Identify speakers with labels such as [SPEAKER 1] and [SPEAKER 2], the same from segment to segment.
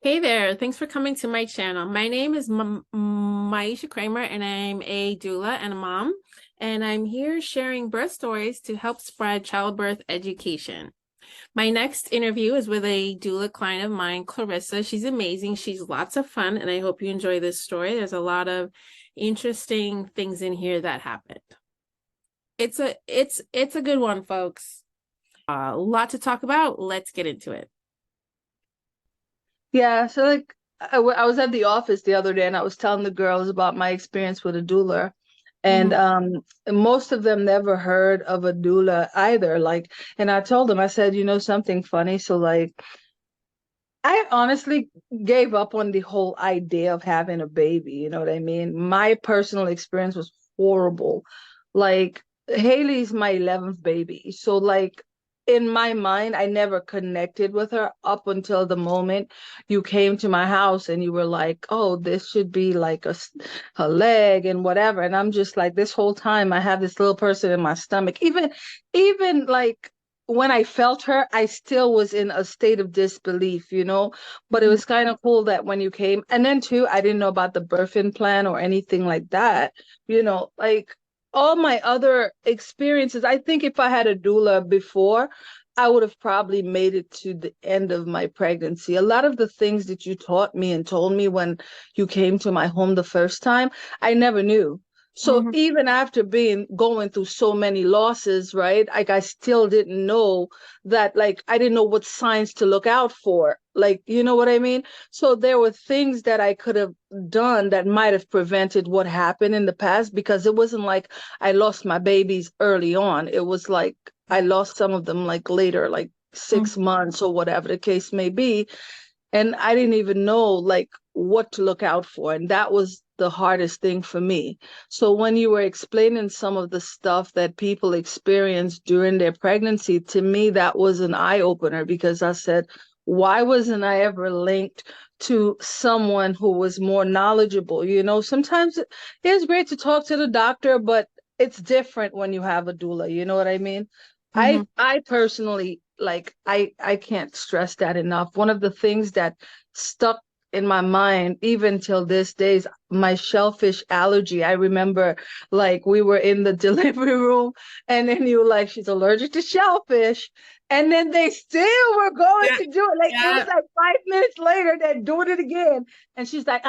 [SPEAKER 1] Hey there, thanks for coming to my channel. My name is Maisha Kramer, and I'm a doula and a mom, and I'm here sharing birth stories to help spread childbirth education. My next interview is with a doula client of mine, Clarissa. She's amazing. She's lots of fun, and I hope you enjoy this story. There's a lot of interesting things in here that happened. It's a good one, folks. A lot to talk about. Let's get into it.
[SPEAKER 2] Yeah, so like I was at the office the other day and I was telling the girls about my experience with a doula. And
[SPEAKER 1] Mhm.
[SPEAKER 2] most of them never heard of a doula either. Like, and I told them, I said, you know, something funny. So like I honestly gave up on the whole idea of having a baby, you know what I mean? My personal experience was horrible. Like Haley's my 11th baby. So like in my mind, I never connected with her up until the moment you came to my house and you were like, "Oh, this should be like a leg and whatever." And I'm just like this whole time I have this little person in my stomach. Even like when I felt her, I still was in a state of disbelief, you know. But it
[SPEAKER 1] Mhm.
[SPEAKER 2] was kind of cool that when you came, and then too, I didn't know about the birthing plan or anything like that, you know, like all my other experiences. I think if I had a doula before, I would have probably made it to the end of my pregnancy. A lot of the things that you taught me and told me when you came to my home the first time, I never knew. So
[SPEAKER 1] Mhm.
[SPEAKER 2] even after being going through so many losses, right? Like I still didn't know that, like I didn't know what signs to look out for. Like, you know what I mean? So there were things that I could have done that might have prevented what happened in the past because it wasn't like I lost my babies early on. It was like I lost some of them like later, like
[SPEAKER 1] Mhm.
[SPEAKER 2] 6 months or whatever the case may be. And I didn't even know like what to look out for. And that was the hardest thing for me. So when you were explaining some of the stuff that people experience during their pregnancy, to me, that was an eye opener because I said, why wasn't I ever linked to someone who was more knowledgeable? You know, sometimes it's great to talk to the doctor, but it's different when you have a doula. You know what I mean?
[SPEAKER 1] Mhm.
[SPEAKER 2] I personally like I can't stress that enough. One of the things that stuck in my mind even till this day is my shellfish allergy. I remember like we were in the delivery room and then you were like, she's allergic to shellfish. And then they still were going
[SPEAKER 1] Yeah.
[SPEAKER 2] to do it. Like it was
[SPEAKER 1] Yeah.
[SPEAKER 2] like 5 minutes later, they're doing it again. And she's like,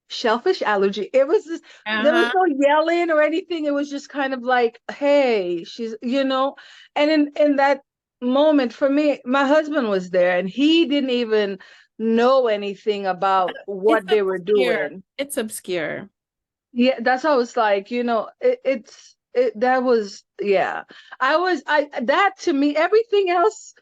[SPEAKER 2] shellfish allergy. It was just, there was
[SPEAKER 1] Uh-huh.
[SPEAKER 2] no yelling or anything. It was just kind of like, hey, she's, you know, and in that moment for me, my husband was there and he didn't even know anything about
[SPEAKER 1] It's
[SPEAKER 2] what they were
[SPEAKER 1] obscure.
[SPEAKER 2] doing.
[SPEAKER 1] It's obscure.
[SPEAKER 2] Yeah, that's how it's like, you know, that was, yeah. I that to me, everything else,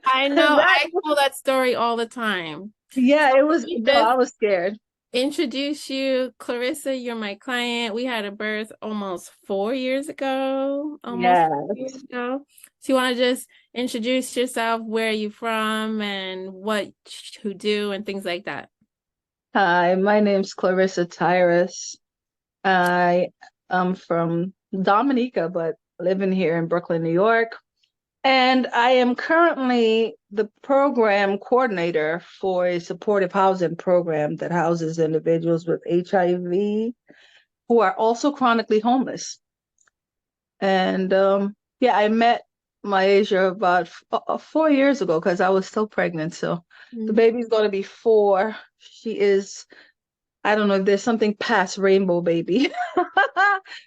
[SPEAKER 1] I know.
[SPEAKER 2] that,
[SPEAKER 1] I tell that story all the time. So
[SPEAKER 2] yeah, it was,
[SPEAKER 1] let me
[SPEAKER 2] no,
[SPEAKER 1] just
[SPEAKER 2] I was scared.
[SPEAKER 1] introduce you. Clarissa, you're my client. We had a birth almost 4 years ago. Almost
[SPEAKER 2] Yeah.
[SPEAKER 1] 4 years ago. So you want to just introduce yourself, where are you from, and what you do, and things like that.
[SPEAKER 2] Hi, my name's Clarissa Tyrus. I am from Dominica, but living here in Brooklyn, New York. And I am currently the program coordinator for a supportive housing program that houses individuals with HIV who are also chronically homeless. And yeah, I met Maisha about 4 years ago because I was still pregnant. So the
[SPEAKER 1] Mhm.
[SPEAKER 2] baby's going to be 4. She is, I don't know if there's something past rainbow baby.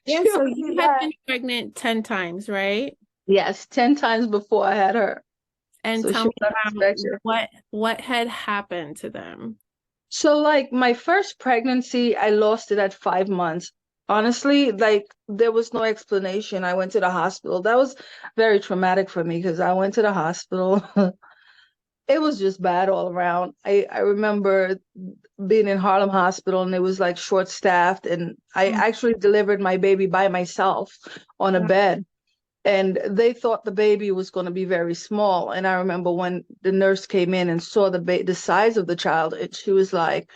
[SPEAKER 1] Yeah,
[SPEAKER 2] She'll
[SPEAKER 1] so
[SPEAKER 2] be
[SPEAKER 1] you had
[SPEAKER 2] that.
[SPEAKER 1] been pregnant 10 times, right?
[SPEAKER 2] Yes, 10 times before I had her.
[SPEAKER 1] And
[SPEAKER 2] So
[SPEAKER 1] tell
[SPEAKER 2] she
[SPEAKER 1] me
[SPEAKER 2] was
[SPEAKER 1] about
[SPEAKER 2] unexpected.
[SPEAKER 1] what had happened to them.
[SPEAKER 2] So like my first pregnancy, I lost it at 5 months. Honestly, like there was no explanation. I went to the hospital. That was very traumatic for me because I went to the hospital. It was just bad all around. I remember being in Harlem Hospital and it was like short staffed and I
[SPEAKER 1] Mm.
[SPEAKER 2] actually delivered my baby by myself on a bed. And they thought the baby was going to be very small. And I remember when the nurse came in and saw the size of the child, and she was like,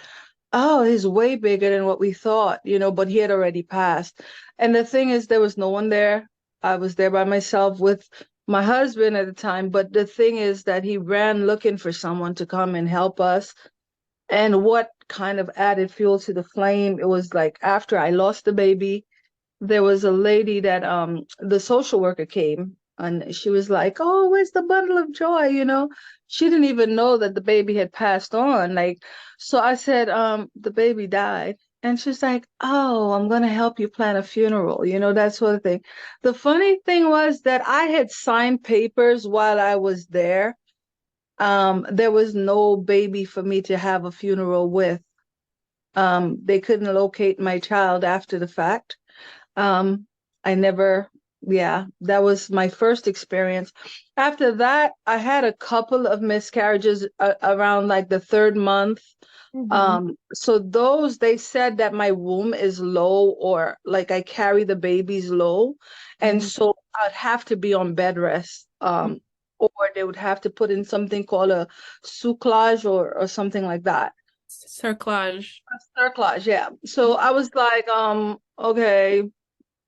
[SPEAKER 2] "Oh, he's way bigger than what we thought," you know, but he had already passed. And the thing is, there was no one there. I was there by myself with my husband at the time. But the thing is that he ran looking for someone to come and help us. And what kind of added fuel to the flame? It was like after I lost the baby, there was a lady that the social worker came and she was like, "Oh, where's the bundle of joy?" She didn't even know that the baby had passed on. Like, so I said, the baby died. And she's like, "Oh, I'm gonna help you plan a funeral," that sort of thing. The funny thing was that I had signed papers while I was there. There was no baby for me to have a funeral with. They couldn't locate my child after the fact. Um, I never, yeah, that was my first experience. After that, I had a couple of miscarriages around like the third month.
[SPEAKER 1] Mm-hmm.
[SPEAKER 2] So those, they said that my womb is low or like I carry the babies low. And
[SPEAKER 1] Mm-hmm.
[SPEAKER 2] so I'd have to be on bed rest. Or they would have to put in something called a souclage or something like that.
[SPEAKER 1] Cerclage.
[SPEAKER 2] Cerclage, yeah. So I was like, okay,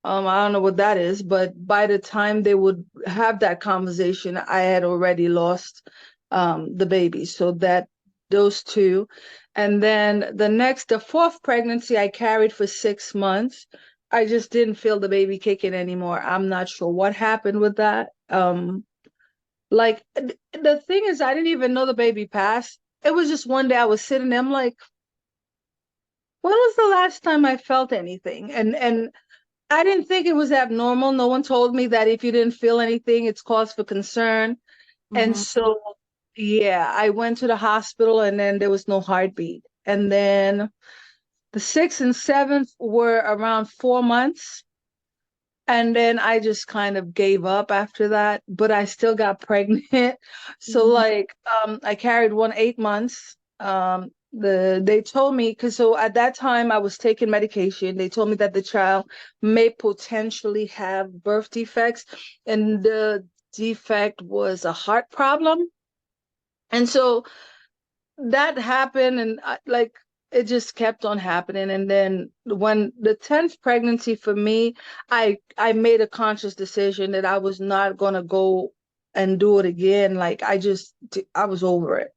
[SPEAKER 2] I don't know what that is, but by the time they would have that conversation, I had already lost the baby. So that those two. And then the fourth pregnancy, I carried for 6 months. I just didn't feel the baby kicking anymore. I'm not sure what happened with that. Like the thing is, I didn't even know the baby passed. It was just one day I was sitting there, I'm like, when was the last time I felt anything? And I didn't think it was abnormal. No one told me that if you didn't feel anything, it's cause for concern. And
[SPEAKER 1] Mm-hmm.
[SPEAKER 2] so, yeah, I went to the hospital and then there was no heartbeat. And then the sixth and seventh were around 4 months. And then I just kind of gave up after that, but I still got pregnant. So
[SPEAKER 1] Mm-hmm.
[SPEAKER 2] like I carried one 8 months. They told me because so at that time I was taking medication. They told me that the child may potentially have birth defects, and the defect was a heart problem. And so that happened and like it just kept on happening, and then when the 10th pregnancy for me, I made a conscious decision that I was not going to go and do it again. Like I was over it.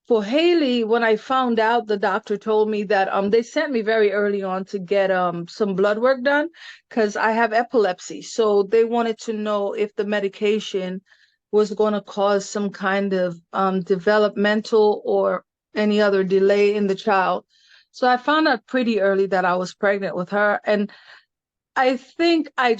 [SPEAKER 2] For Haley, when I found out, the doctor told me that they sent me very early on to get some blood work done because I have epilepsy. So they wanted to know if the medication was going to cause some kind of developmental or any other delay in the child. So I found out pretty early that I was pregnant with her. And I think I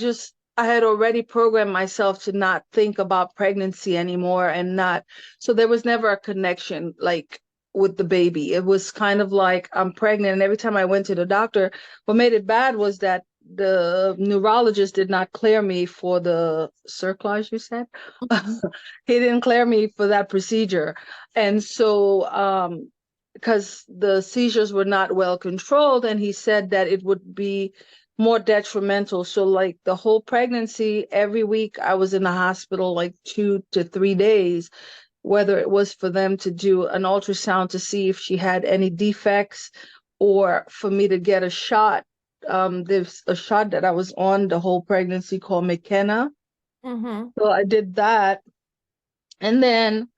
[SPEAKER 2] had already programmed myself to not think about pregnancy anymore and not, so there was never a connection like with the baby. It was kind of like I'm pregnant. And every time I went to the doctor, what made it bad was that the neurologist did not clear me for the cerclage, you said?
[SPEAKER 1] Mm-hmm.
[SPEAKER 2] He didn't clear me for that procedure. And so, because the seizures were not well controlled, and he said that it would be more detrimental. So, like the whole pregnancy, every week I was in the hospital like 2 to 3 days, whether it was for them to do an ultrasound to see if she had any defects or for me to get a shot. There's a shot that I was on the whole pregnancy called Makena.
[SPEAKER 1] Mm-hmm.
[SPEAKER 2] So I did that. And then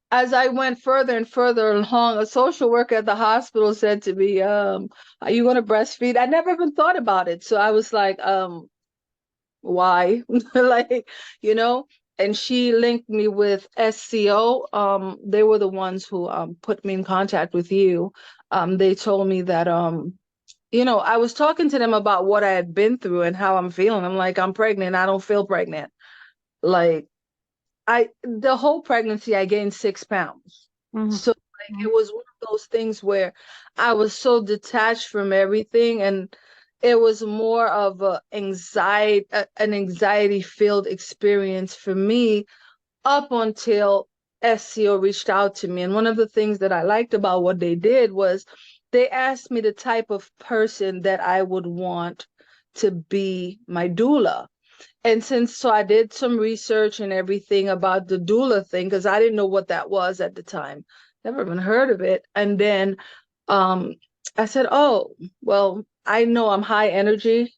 [SPEAKER 2] as I went further and further along, a social worker at the hospital said to me, are you going to breastfeed? I never even thought about it. So I was like, why? Like, you know, and she linked me with SCO. They were the ones who put me in contact with you. They told me that I was talking to them about what I had been through and how I'm feeling. I'm like, I'm pregnant. I don't feel pregnant. Like the whole pregnancy, I gained 6 pounds. So like
[SPEAKER 1] Mm-hmm.
[SPEAKER 2] it was one of those things where I was so detached from everything, and it was more of an anxiety filled experience for me up until SCO reached out to me. And one of the things that I liked about what they did was they asked me the type of person that I would want to be my doula. And so I did some research and everything about the doula thing because I didn't know what that was at the time. Never even heard of it. And then um, I said, oh, well, I know I'm high energy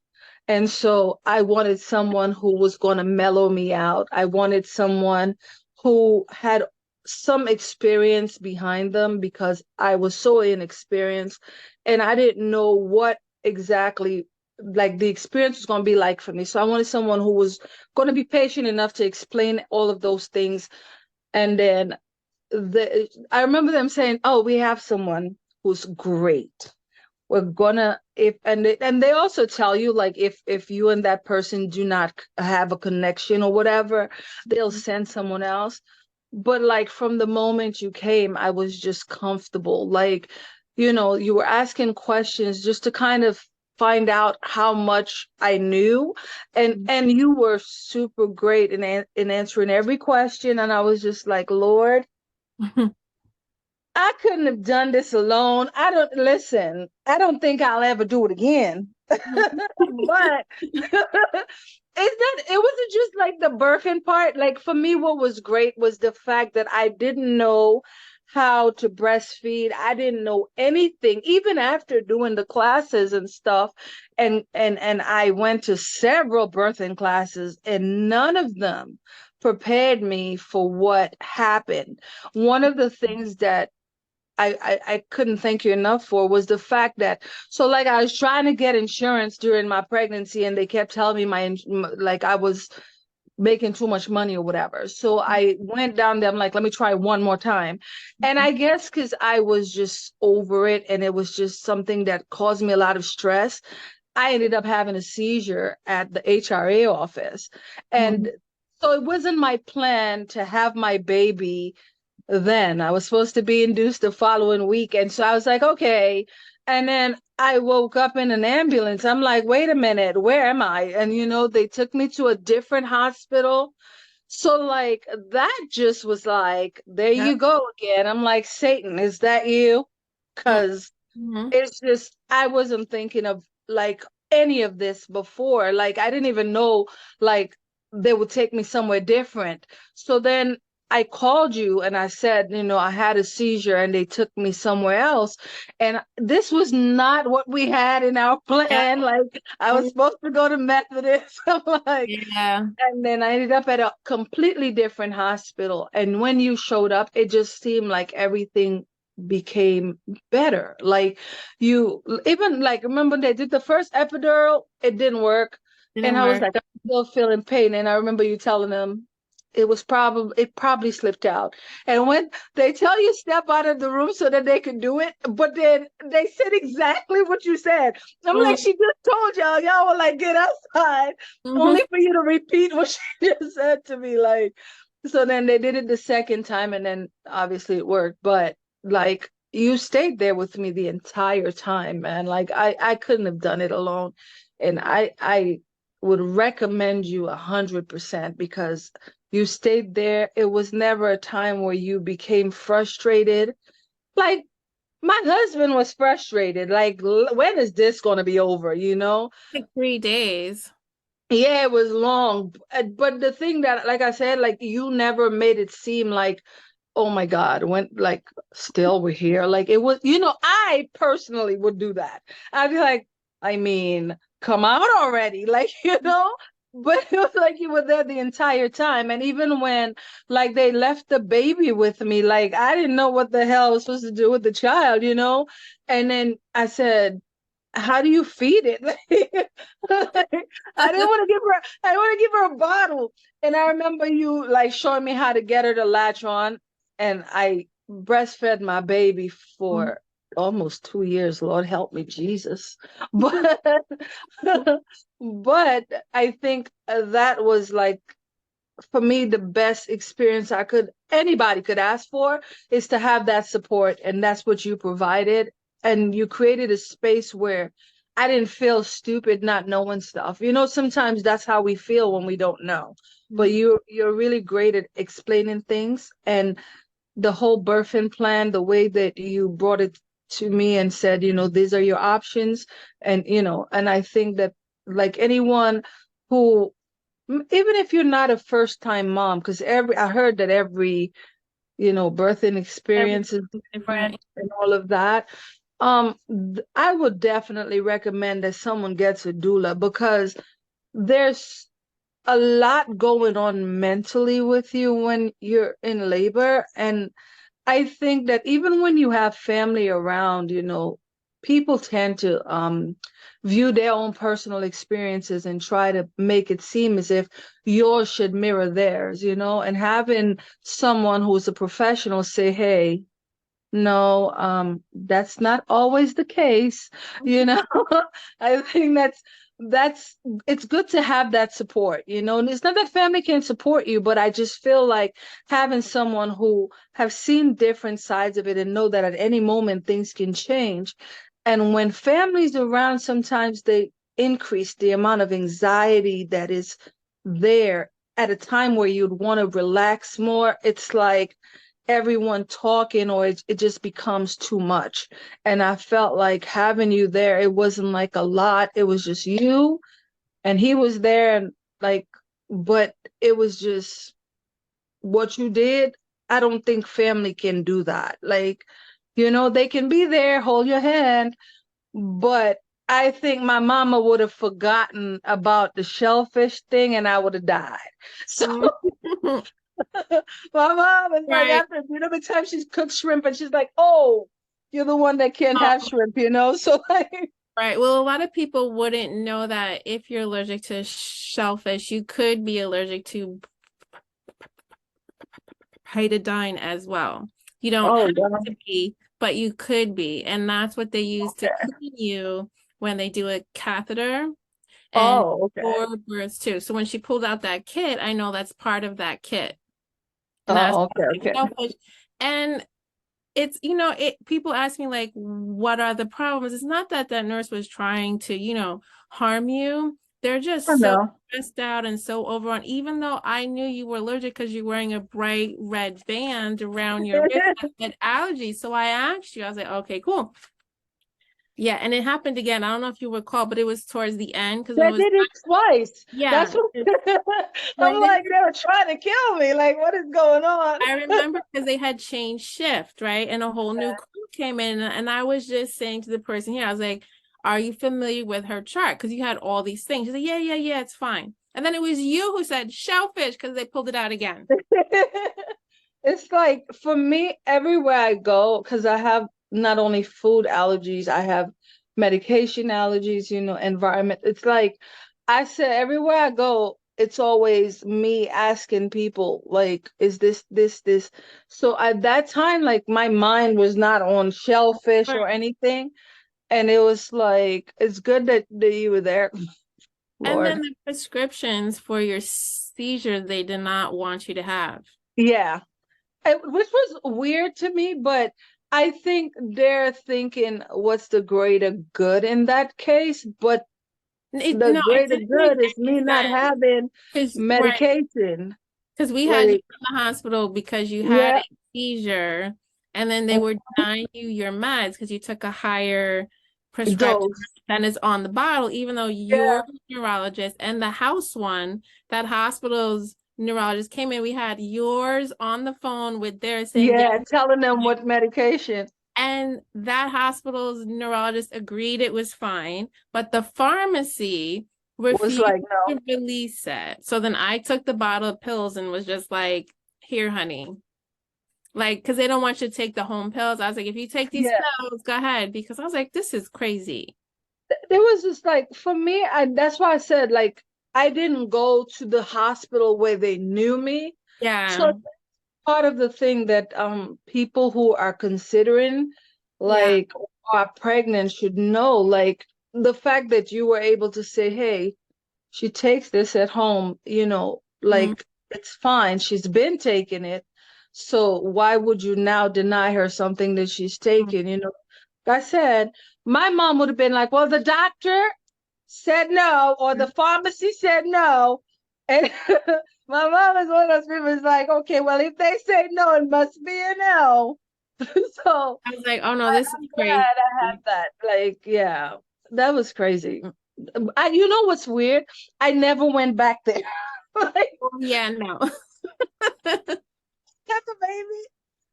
[SPEAKER 2] And so I wanted someone who was going to mellow me out. I wanted someone who had some experience behind them because I was so inexperienced and I didn't know what exactly like the experience was going to be like for me. So I wanted someone who was going to be patient enough to explain all of those things. And then I remember them saying, "Oh, we have someone who's great. We're gonna if and they also tell you like if you and that person do not have a connection or whatever, they'll send someone else." But like from the moment you came, I was just comfortable. Like, you were asking questions just to kind of find out how much I knew, and you were super great in answering every question, and I was just like, Lord, I couldn't have done this alone. I don't listen. I don't think I'll ever do it again. But it wasn't just like the birthing part. Like for me, what was great was the fact that I didn't know how to breastfeed. I didn't know anything, even after doing the classes and stuff. And I went to several birthing classes, and none of them prepared me for what happened. One of the things that I couldn't thank you enough for was the fact that so like I was trying to get insurance during my pregnancy and they kept telling me like I was making too much money or whatever. So I went down there. I'm like, let me try one more time. And I guess because I was just over it and it was just something that caused me a lot of stress, I ended up having a seizure at the HRA office. And so it wasn't my plan to have my baby then. I was supposed to be induced the following week. And so I was like, okay. And then I woke up in an ambulance. I'm like, wait a minute, where am I? And, they took me to a different hospital. So, like, that just was like, there
[SPEAKER 1] Yeah.
[SPEAKER 2] you go again. I'm like, Satan, is that you? Because
[SPEAKER 1] Mhm.
[SPEAKER 2] it's just, I wasn't thinking of like any of this before. Like, I didn't even know like they would take me somewhere different. So then I called you and I said, I had a seizure and they took me somewhere else. And this was not what we had in our
[SPEAKER 1] Yeah.
[SPEAKER 2] plan. Like, I was supposed to go to Methodist. I'm like,
[SPEAKER 1] Yeah.
[SPEAKER 2] and then I ended up at a completely different hospital. And when you showed up, it just seemed like everything became better. Like you even like remember they did the first epidural, it didn't work. And
[SPEAKER 1] Didn't
[SPEAKER 2] I was
[SPEAKER 1] work.
[SPEAKER 2] like, I'm still feeling pain. And I remember you telling them it probably slipped out. And when they tell you step out of the room so that they can do it, but then they said exactly what you said. I'm like, she just told y'all were like, get outside, only
[SPEAKER 1] Mhm.
[SPEAKER 2] for you to repeat what she just said to me. Like, so then they did it the second time, and then obviously it worked. But like, you stayed there with me the entire time, man. Like, I couldn't have done it alone, and I would recommend you 100% because you stayed there. It was never a time where you became frustrated. Like, my husband was frustrated. Like, when is this going to be over,
[SPEAKER 1] Like 3 days.
[SPEAKER 2] Yeah, it was long. But the thing that, like I said, like you never made it seem like, oh my God, when like still we're here. Like it was, I personally would do that. I'd be like, I mean, come out already. Like, but it was like you were there the entire time. And even when like they left the baby with me, like I didn't know what the hell I was supposed to do with the child. And then I said, how do you feed it? I didn't want to give her a bottle. And I remember you like showing me how to get her to latch on. And I breastfed my baby for almost 2 years. Lord help me, Jesus. But but I think that was like for me the best experience anybody could ask for is to have that support, and that's what you provided. And you created a space where I didn't feel stupid not knowing stuff. Sometimes that's how we feel when we don't know. But
[SPEAKER 1] Mhm.
[SPEAKER 2] you're really great at explaining things, and the whole birthing plan, the way that you brought it to me and said, these are your options. And and I think that like anyone who even if you're not a first time mom, because I heard that every birthing
[SPEAKER 1] Everything
[SPEAKER 2] experience is different
[SPEAKER 1] different.
[SPEAKER 2] and all of that. I would definitely recommend that someone gets a doula because there's a lot going on mentally with you when you're in labor. And I think that even when you have family around, people tend to view their own personal experiences and try to make it seem as if yours should mirror theirs, and having someone who's a professional say, hey, no, that's not always the case, you know. I think that's it's good to have that support, And it's not that family can support you, but I just feel like having someone who have seen different sides of it and know that at any moment things can change. And when families around, sometimes they increase the amount of anxiety that is there at a time where you'd want to relax more. It's like everyone talking or it just becomes too much. And I felt like having you there, it wasn't like a lot. It was just you and he was there and like, but it was just what you did. I don't think family can do that. Like, they can be there, hold your hand, but I think my mama would have forgotten about the shellfish thing and I would have died. So
[SPEAKER 1] Mhm.
[SPEAKER 2] my mom is like,
[SPEAKER 1] Right.
[SPEAKER 2] after the time she's cooked shrimp, and she's like, "Oh, you're the one that can't have
[SPEAKER 1] Oh,
[SPEAKER 2] shrimp." So like,
[SPEAKER 1] right. Well, a lot of people wouldn't know that if you're allergic to shellfish, you could be allergic to betadine as well. You don't
[SPEAKER 2] oh
[SPEAKER 1] have
[SPEAKER 2] God,
[SPEAKER 1] to be, but you could be. And that's what they use to clean you when they do a catheter and
[SPEAKER 2] oh okay,
[SPEAKER 1] for births too. So when she pulled out that kit, I know that's part of that kit. And that's
[SPEAKER 2] oh okay,
[SPEAKER 1] like
[SPEAKER 2] okay.
[SPEAKER 1] shellfish. And it's, people ask me like, what are the problems? It's not that that nurse was trying to, harm you. They're
[SPEAKER 2] I
[SPEAKER 1] just so
[SPEAKER 2] know.
[SPEAKER 1] stressed out and so overwhelmed. Even though I knew you were allergic because you're wearing a bright red band around your wrist that said allergy. So I asked you, I was like, okay, cool. Yeah, and it happened again. I don't know if you recall, but it was towards the end because when
[SPEAKER 2] They
[SPEAKER 1] it was,
[SPEAKER 2] did it twice. That's
[SPEAKER 1] yeah,
[SPEAKER 2] what I'm
[SPEAKER 1] when they
[SPEAKER 2] like. They were trying to kill me. Like, what is going on?
[SPEAKER 1] I remember because they had changed shift, right? And a whole new crew came in. And I was just saying to the person here, I was like, are you familiar with her chart? Because you had all these things. She said, yeah, yeah, yeah, it's fine. And then it was you who said shellfish because they pulled it out again.
[SPEAKER 2] It's like for me, everywhere I go, because I have not only food allergies, I have medication allergies, environment. It's like I said, everywhere I go, it's always me asking people, like, is this? So at that time, like my mind was not on shellfish or anything. And it was like, it's good that you were there,
[SPEAKER 1] And then
[SPEAKER 2] Lord.
[SPEAKER 1] the prescriptions for your seizure, they did not want you to have.
[SPEAKER 2] Yeah. Which was weird to me, but I think they're thinking what's the greater good in that case, but the
[SPEAKER 1] No, it
[SPEAKER 2] greater
[SPEAKER 1] didn't make
[SPEAKER 2] good is
[SPEAKER 1] any
[SPEAKER 2] me not
[SPEAKER 1] sense.
[SPEAKER 2] having
[SPEAKER 1] Because, right.
[SPEAKER 2] medication.
[SPEAKER 1] Because we had you
[SPEAKER 2] Like,
[SPEAKER 1] in the hospital because you had
[SPEAKER 2] yeah,
[SPEAKER 1] a seizure, and then they were denying you your meds because you took a higher prescription
[SPEAKER 2] dose.
[SPEAKER 1] than is on the bottle, even though
[SPEAKER 2] Yeah,
[SPEAKER 1] your neurologist and the house one, that hospital's neurologist came in. We had yours on the phone with theirs saying,
[SPEAKER 2] yeah, telling them
[SPEAKER 1] yeah.
[SPEAKER 2] what medication
[SPEAKER 1] And that hospital's neurologist agreed it was fine, but the pharmacy
[SPEAKER 2] was
[SPEAKER 1] refused
[SPEAKER 2] like, no.
[SPEAKER 1] to release it. So then I took the bottle of pills and was just like, here, honey. Like, because they don't want you to take the home pills. I was like, if you take these
[SPEAKER 2] Yeah.
[SPEAKER 1] pills, go ahead. Because I was like, this is crazy.
[SPEAKER 2] There was just like, for me, that's why I said, like, I didn't go to the hospital where they knew me.
[SPEAKER 1] Yeah.
[SPEAKER 2] So part of the thing that people who are considering
[SPEAKER 1] Yeah.
[SPEAKER 2] like are pregnant should know, like the fact that you were able to say, hey, she takes this at home,
[SPEAKER 1] Mm-hmm.
[SPEAKER 2] like it's fine, she's been taking it, so why would you now deny her something that she's taking, like I said, my mom would have been like, well, the doctor said no, or the pharmacy said no. And my mom is one of those people who's like, okay, well, if they say no, it must be a no. So
[SPEAKER 1] I was like, oh no, this is
[SPEAKER 2] I'm
[SPEAKER 1] crazy.
[SPEAKER 2] glad I had that. Like, yeah, that was crazy. You know what's weird? I never went back there. Like,
[SPEAKER 1] Oh, yeah, no.
[SPEAKER 2] got the baby.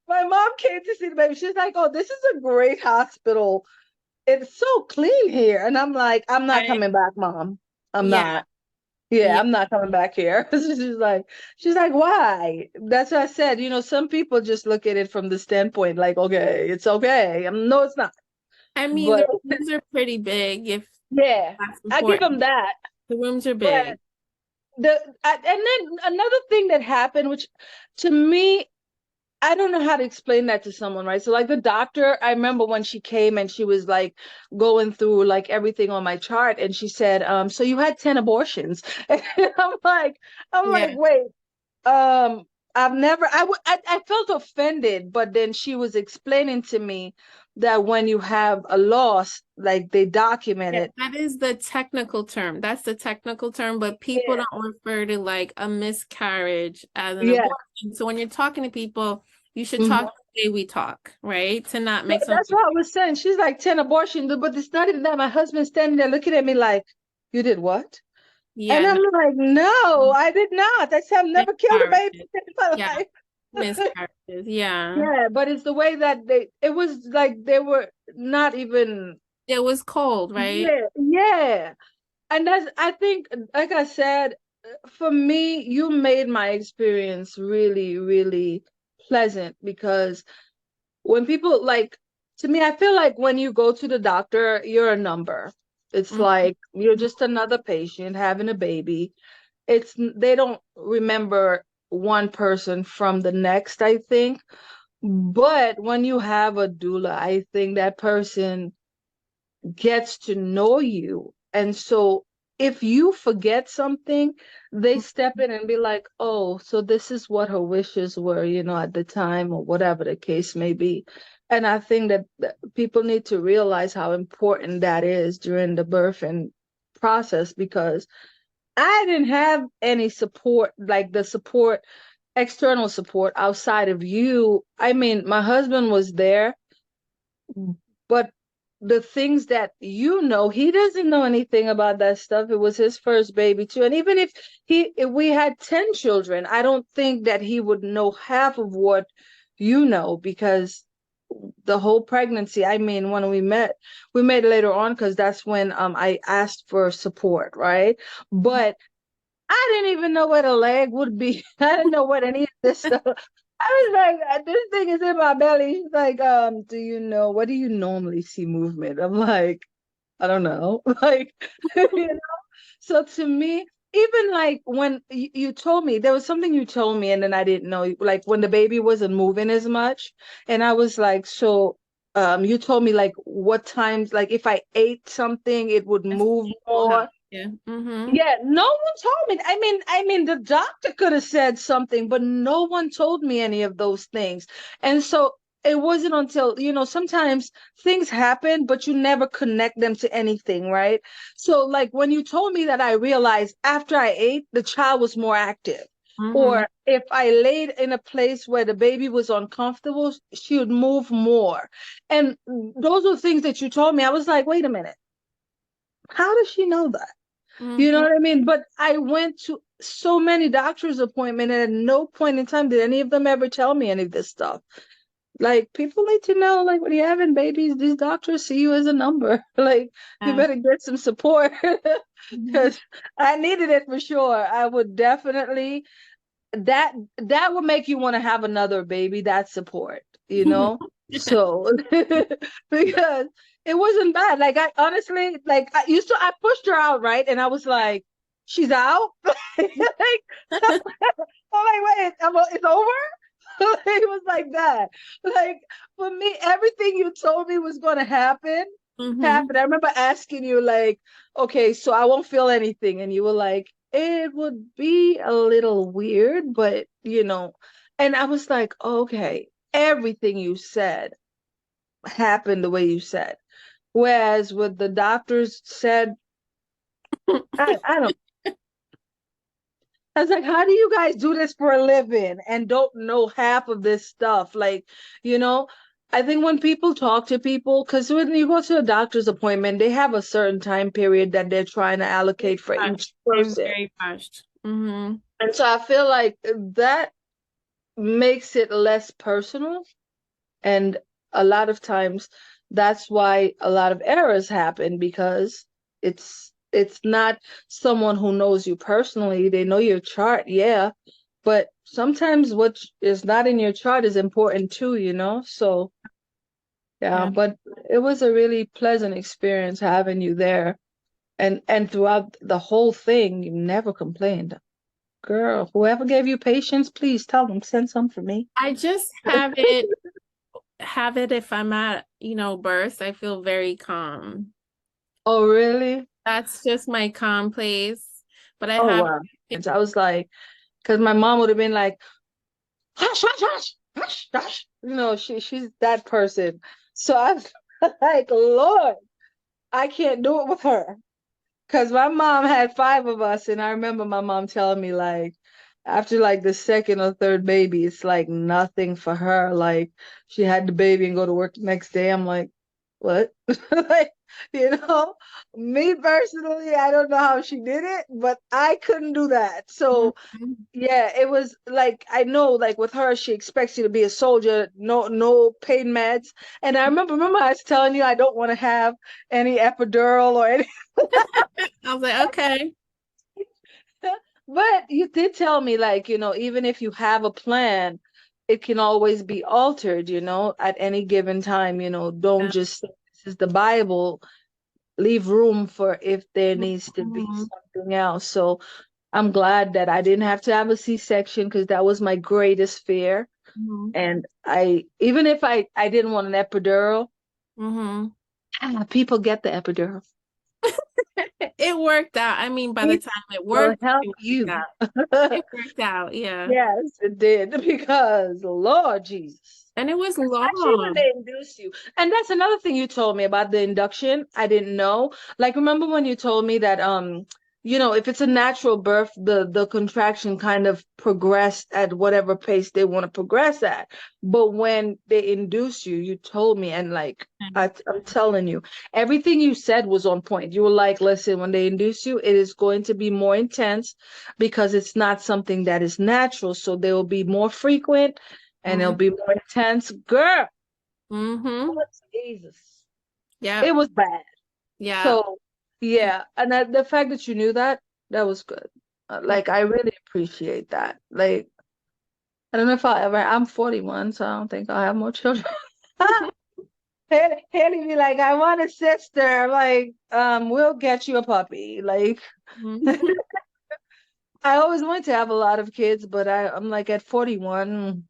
[SPEAKER 2] My mom came to see the baby. She's like, oh, this is a great hospital. it's so clean here. And I'm like, I'm not
[SPEAKER 1] Right?
[SPEAKER 2] coming back, Mom. I'm
[SPEAKER 1] Yeah,
[SPEAKER 2] not. Yeah,
[SPEAKER 1] yeah.
[SPEAKER 2] I'm not coming back here. She's like, why? That's what I said. Some people just look at it from the standpoint like, okay, it's okay. No, it's not.
[SPEAKER 1] I mean,
[SPEAKER 2] But
[SPEAKER 1] the rooms are pretty big if
[SPEAKER 2] yeah,
[SPEAKER 1] that's
[SPEAKER 2] I give them
[SPEAKER 1] important.
[SPEAKER 2] that.
[SPEAKER 1] The rooms are
[SPEAKER 2] But
[SPEAKER 1] big.
[SPEAKER 2] and then another thing that happened, which to me, I don't know how to explain that to someone, right? So like the doctor, I remember when she came and she was like going through like everything on my chart, and she said, so you had 10 abortions. And I'm like,
[SPEAKER 1] Yeah.
[SPEAKER 2] wait, um, I've never, I felt offended, but then she was explaining to me that when you have a loss, like they document
[SPEAKER 1] Yeah,
[SPEAKER 2] it.
[SPEAKER 1] that is the technical term. That's the technical term, but people
[SPEAKER 2] Yeah.
[SPEAKER 1] don't refer to like a miscarriage as an
[SPEAKER 2] Yeah.
[SPEAKER 1] abortion. So when you're talking to people, you should
[SPEAKER 2] Mhm.
[SPEAKER 1] talk the way we talk, right? To not
[SPEAKER 2] So
[SPEAKER 1] make someone,
[SPEAKER 2] that's what I was saying. She's like 10 abortions, but it's not even that. My husband's standing there looking at me like, you did what? And
[SPEAKER 1] yeah,
[SPEAKER 2] I'm
[SPEAKER 1] no,
[SPEAKER 2] like, no, I did not. I said I've never killed a baby
[SPEAKER 1] miscarriages.
[SPEAKER 2] in my
[SPEAKER 1] Yeah,
[SPEAKER 2] life.
[SPEAKER 1] miscarriages. Yeah.
[SPEAKER 2] Yeah, but it's the way that it was like they were not even,
[SPEAKER 1] It was cold, right?
[SPEAKER 2] yeah, yeah. And I think, like I said, for me, you made my experience really, really pleasant because when people like, to me, I feel like when you go to the doctor, you're a number. It's
[SPEAKER 1] Mhm.
[SPEAKER 2] like you're just another patient having a baby. They don't remember one person from the next, I think. But when you have a doula, I think that person gets to know you. And so if you forget something, they step in and be like, oh, so this is what her wishes were, at the time, or whatever the case may be. And I think that people need to realize how important that is during the birthing process, because I didn't have any support, like the support, external support outside of you. I mean, my husband was there, but the things that he doesn't know anything about that stuff. It was his first baby too. And even if we had 10 children, I don't think that he would know half of what because the whole pregnancy, I mean, when we met later on because that's when I asked for support, right? But I didn't even know what a leg would be. I didn't know what any of this stuff. I was like, this thing is in my belly. She's like, what do you normally see movement? I'm like, I don't know. Like, you know? So to me, even like when you told me, there was something you told me and then I didn't know, like when the baby wasn't moving as much. And I was like, so you told me like what times, like if I ate something, it would
[SPEAKER 1] Yes,
[SPEAKER 2] move
[SPEAKER 1] it will help.
[SPEAKER 2] more.
[SPEAKER 1] Yeah. Mm-hmm.
[SPEAKER 2] Yeah, no one told me. I mean, the doctor could have said something, but no one told me any of those things. And so it wasn't until, sometimes things happen, but you never connect them to anything, right? So like when you told me that, I realized after I ate, the child was more active.
[SPEAKER 1] Mm-hmm.
[SPEAKER 2] Or if I laid in a place where the baby was uncomfortable, she would move more. And those were things that you told me. I was like, wait a minute, how does she know that? You know
[SPEAKER 1] Mm-hmm.
[SPEAKER 2] what I mean? But I went to so many doctor's appointments, and at no point in time did any of them ever tell me any of this stuff. Like, people need to know, like, when you're having babies, these doctors see you as a number. Like, you
[SPEAKER 1] Yes.
[SPEAKER 2] better get some support
[SPEAKER 1] Mm-hmm.
[SPEAKER 2] because I needed it for sure. I would definitely, that would make you want to have another baby, that support, you know? So, because it wasn't bad. Like, I honestly, like, I pushed her out, right? And I was like, she's out? Like, I'm like, wait, it's over? It was like that. Like, for me, everything you told me was going to happen
[SPEAKER 1] Mm-hmm.
[SPEAKER 2] happened. I remember asking you, like, okay, so I won't feel anything. And you were like, it would be a little weird, but, and I was like, okay, everything you said happened the way you said. Whereas with the doctors said, I don't, I was like, how do you guys do this for a living and don't know half of this stuff? Like, you know, I think when people talk to people, because when you go to a doctor's appointment, they have a certain time period that they're trying to allocate for each
[SPEAKER 1] Rushed. I'm
[SPEAKER 2] person.
[SPEAKER 1] very rushed. Mm-hmm.
[SPEAKER 2] And so I feel like that makes it less personal. And a lot of times that's why a lot of errors happen, because it's not someone who knows you personally. They know your chart, yeah, but sometimes what is not in your chart is important too, you know? So, yeah,
[SPEAKER 1] Yeah.
[SPEAKER 2] but it was a really pleasant experience having you there. And throughout the whole thing, you never complained. Girl, whoever gave you patience, please tell them, send some for me.
[SPEAKER 1] I just have it if I'm at, birth. I feel very calm.
[SPEAKER 2] Oh, really?
[SPEAKER 1] That's just my calm place. But I
[SPEAKER 2] Oh,
[SPEAKER 1] have
[SPEAKER 2] wow. And I was like, because my mom would have been like, hush, hush, hush, hush, hush. She's that person. So I'm like, Lord, I can't do it with her. Because my mom had five of us, and I remember my mom telling me, like, after like the second or third baby, it's like nothing for her. Like, she had the baby and go to work the next day. I'm like, what? Like, you know, me personally, I don't know how she did it, but I couldn't do that. So,
[SPEAKER 1] Mhm.
[SPEAKER 2] yeah, it was like, I know, like with her, she expects you to be a soldier, no pain meds. And I remember I was telling you I don't want to have any epidural or any.
[SPEAKER 1] I was like, okay.
[SPEAKER 2] But you did tell me, like, even if you have a plan, it can always be altered, at any given time. Don't
[SPEAKER 1] Yeah.
[SPEAKER 2] just say this is the Bible. Leave room for if there needs to be
[SPEAKER 1] Mhm.
[SPEAKER 2] something else. So I'm glad that I didn't have to have a C-section, because that was my greatest fear.
[SPEAKER 1] Mhm.
[SPEAKER 2] And even if I didn't want an epidural,
[SPEAKER 1] Mhm.
[SPEAKER 2] people get the epidural.
[SPEAKER 1] It worked out. I mean, by the
[SPEAKER 2] It
[SPEAKER 1] time it
[SPEAKER 2] will
[SPEAKER 1] worked,
[SPEAKER 2] help
[SPEAKER 1] it worked
[SPEAKER 2] you.
[SPEAKER 1] out. It worked out, yeah.
[SPEAKER 2] Yes, it did, because Lord Jesus.
[SPEAKER 1] And it was
[SPEAKER 2] Especially when
[SPEAKER 1] long.
[SPEAKER 2] they induce you. And that's another thing you told me about the induction. I didn't know. Like, remember when you told me that if it's a natural birth, the contraction kind of progressed at whatever pace they want to progress at. But when they induce you, you told me, and like I'm telling you, everything you said was on point. You were like, listen, when they induce you, it is going to be more intense, because it's not something that is natural. So they will be more frequent, and it'll
[SPEAKER 1] Mm-hmm.
[SPEAKER 2] be more intense. Girl,
[SPEAKER 1] Mm-hmm.
[SPEAKER 2] oh, Jesus.
[SPEAKER 1] Yep.
[SPEAKER 2] It was bad.
[SPEAKER 1] Yeah.
[SPEAKER 2] So, yeah. And the fact that you knew that, that was good. Like, I really appreciate that. Like, I don't know if I'm 41, so I don't think I'll have more children. Haley be like, I want a sister. I'm like, we'll get you a puppy. Like,
[SPEAKER 1] Mhm.
[SPEAKER 2] I always wanted to have a lot of kids, but I'm like, at 41,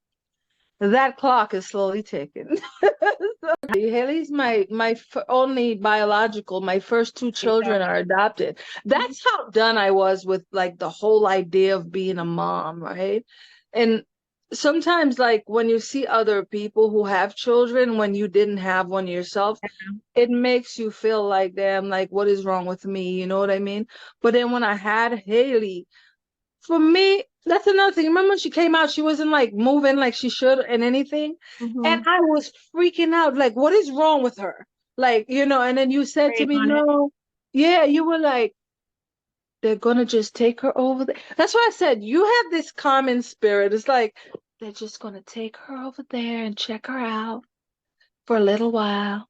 [SPEAKER 2] that clock is slowly ticking. Haley's my only biological. My first two children are adopted. That's how done I was with like the whole idea of being a mom, right? And sometimes, like when you see other people who have children when you didn't have one yourself, it makes you feel like, damn, like what is wrong with me? You know what I mean? But then when I had Haley, for me, that's another thing. Remember when she came out, she wasn't like moving like she should and anything. And
[SPEAKER 1] Mhm.
[SPEAKER 2] I was freaking out, like, what is wrong with her? Like, and then you said to
[SPEAKER 1] Prayed
[SPEAKER 2] me,
[SPEAKER 1] on it.
[SPEAKER 2] no, yeah, you were like, they're gonna just take her over there. That's why I said you have this common spirit. It's like they're just gonna take her over there and check her out for a little while,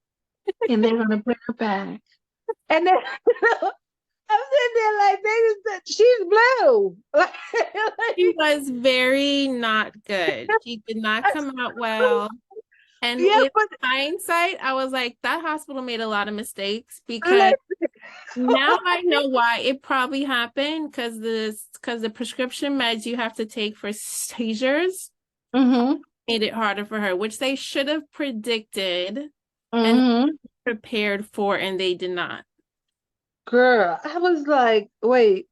[SPEAKER 2] and they're gonna bring her back. And then I'm sitting there like, she's blue.
[SPEAKER 1] She was very not good. She did not
[SPEAKER 2] Like,
[SPEAKER 1] come out well. And
[SPEAKER 2] yeah,
[SPEAKER 1] with
[SPEAKER 2] but
[SPEAKER 1] hindsight, I was like, that hospital made a lot of mistakes because
[SPEAKER 2] like,
[SPEAKER 1] now I know why it probably happened because the prescription meds you have to take for seizures
[SPEAKER 2] mm-hmm,
[SPEAKER 1] made it harder for her, which they should have predicted and
[SPEAKER 2] mm-hmm.
[SPEAKER 1] prepared for, and they did not.
[SPEAKER 2] Girl, I was like, wait,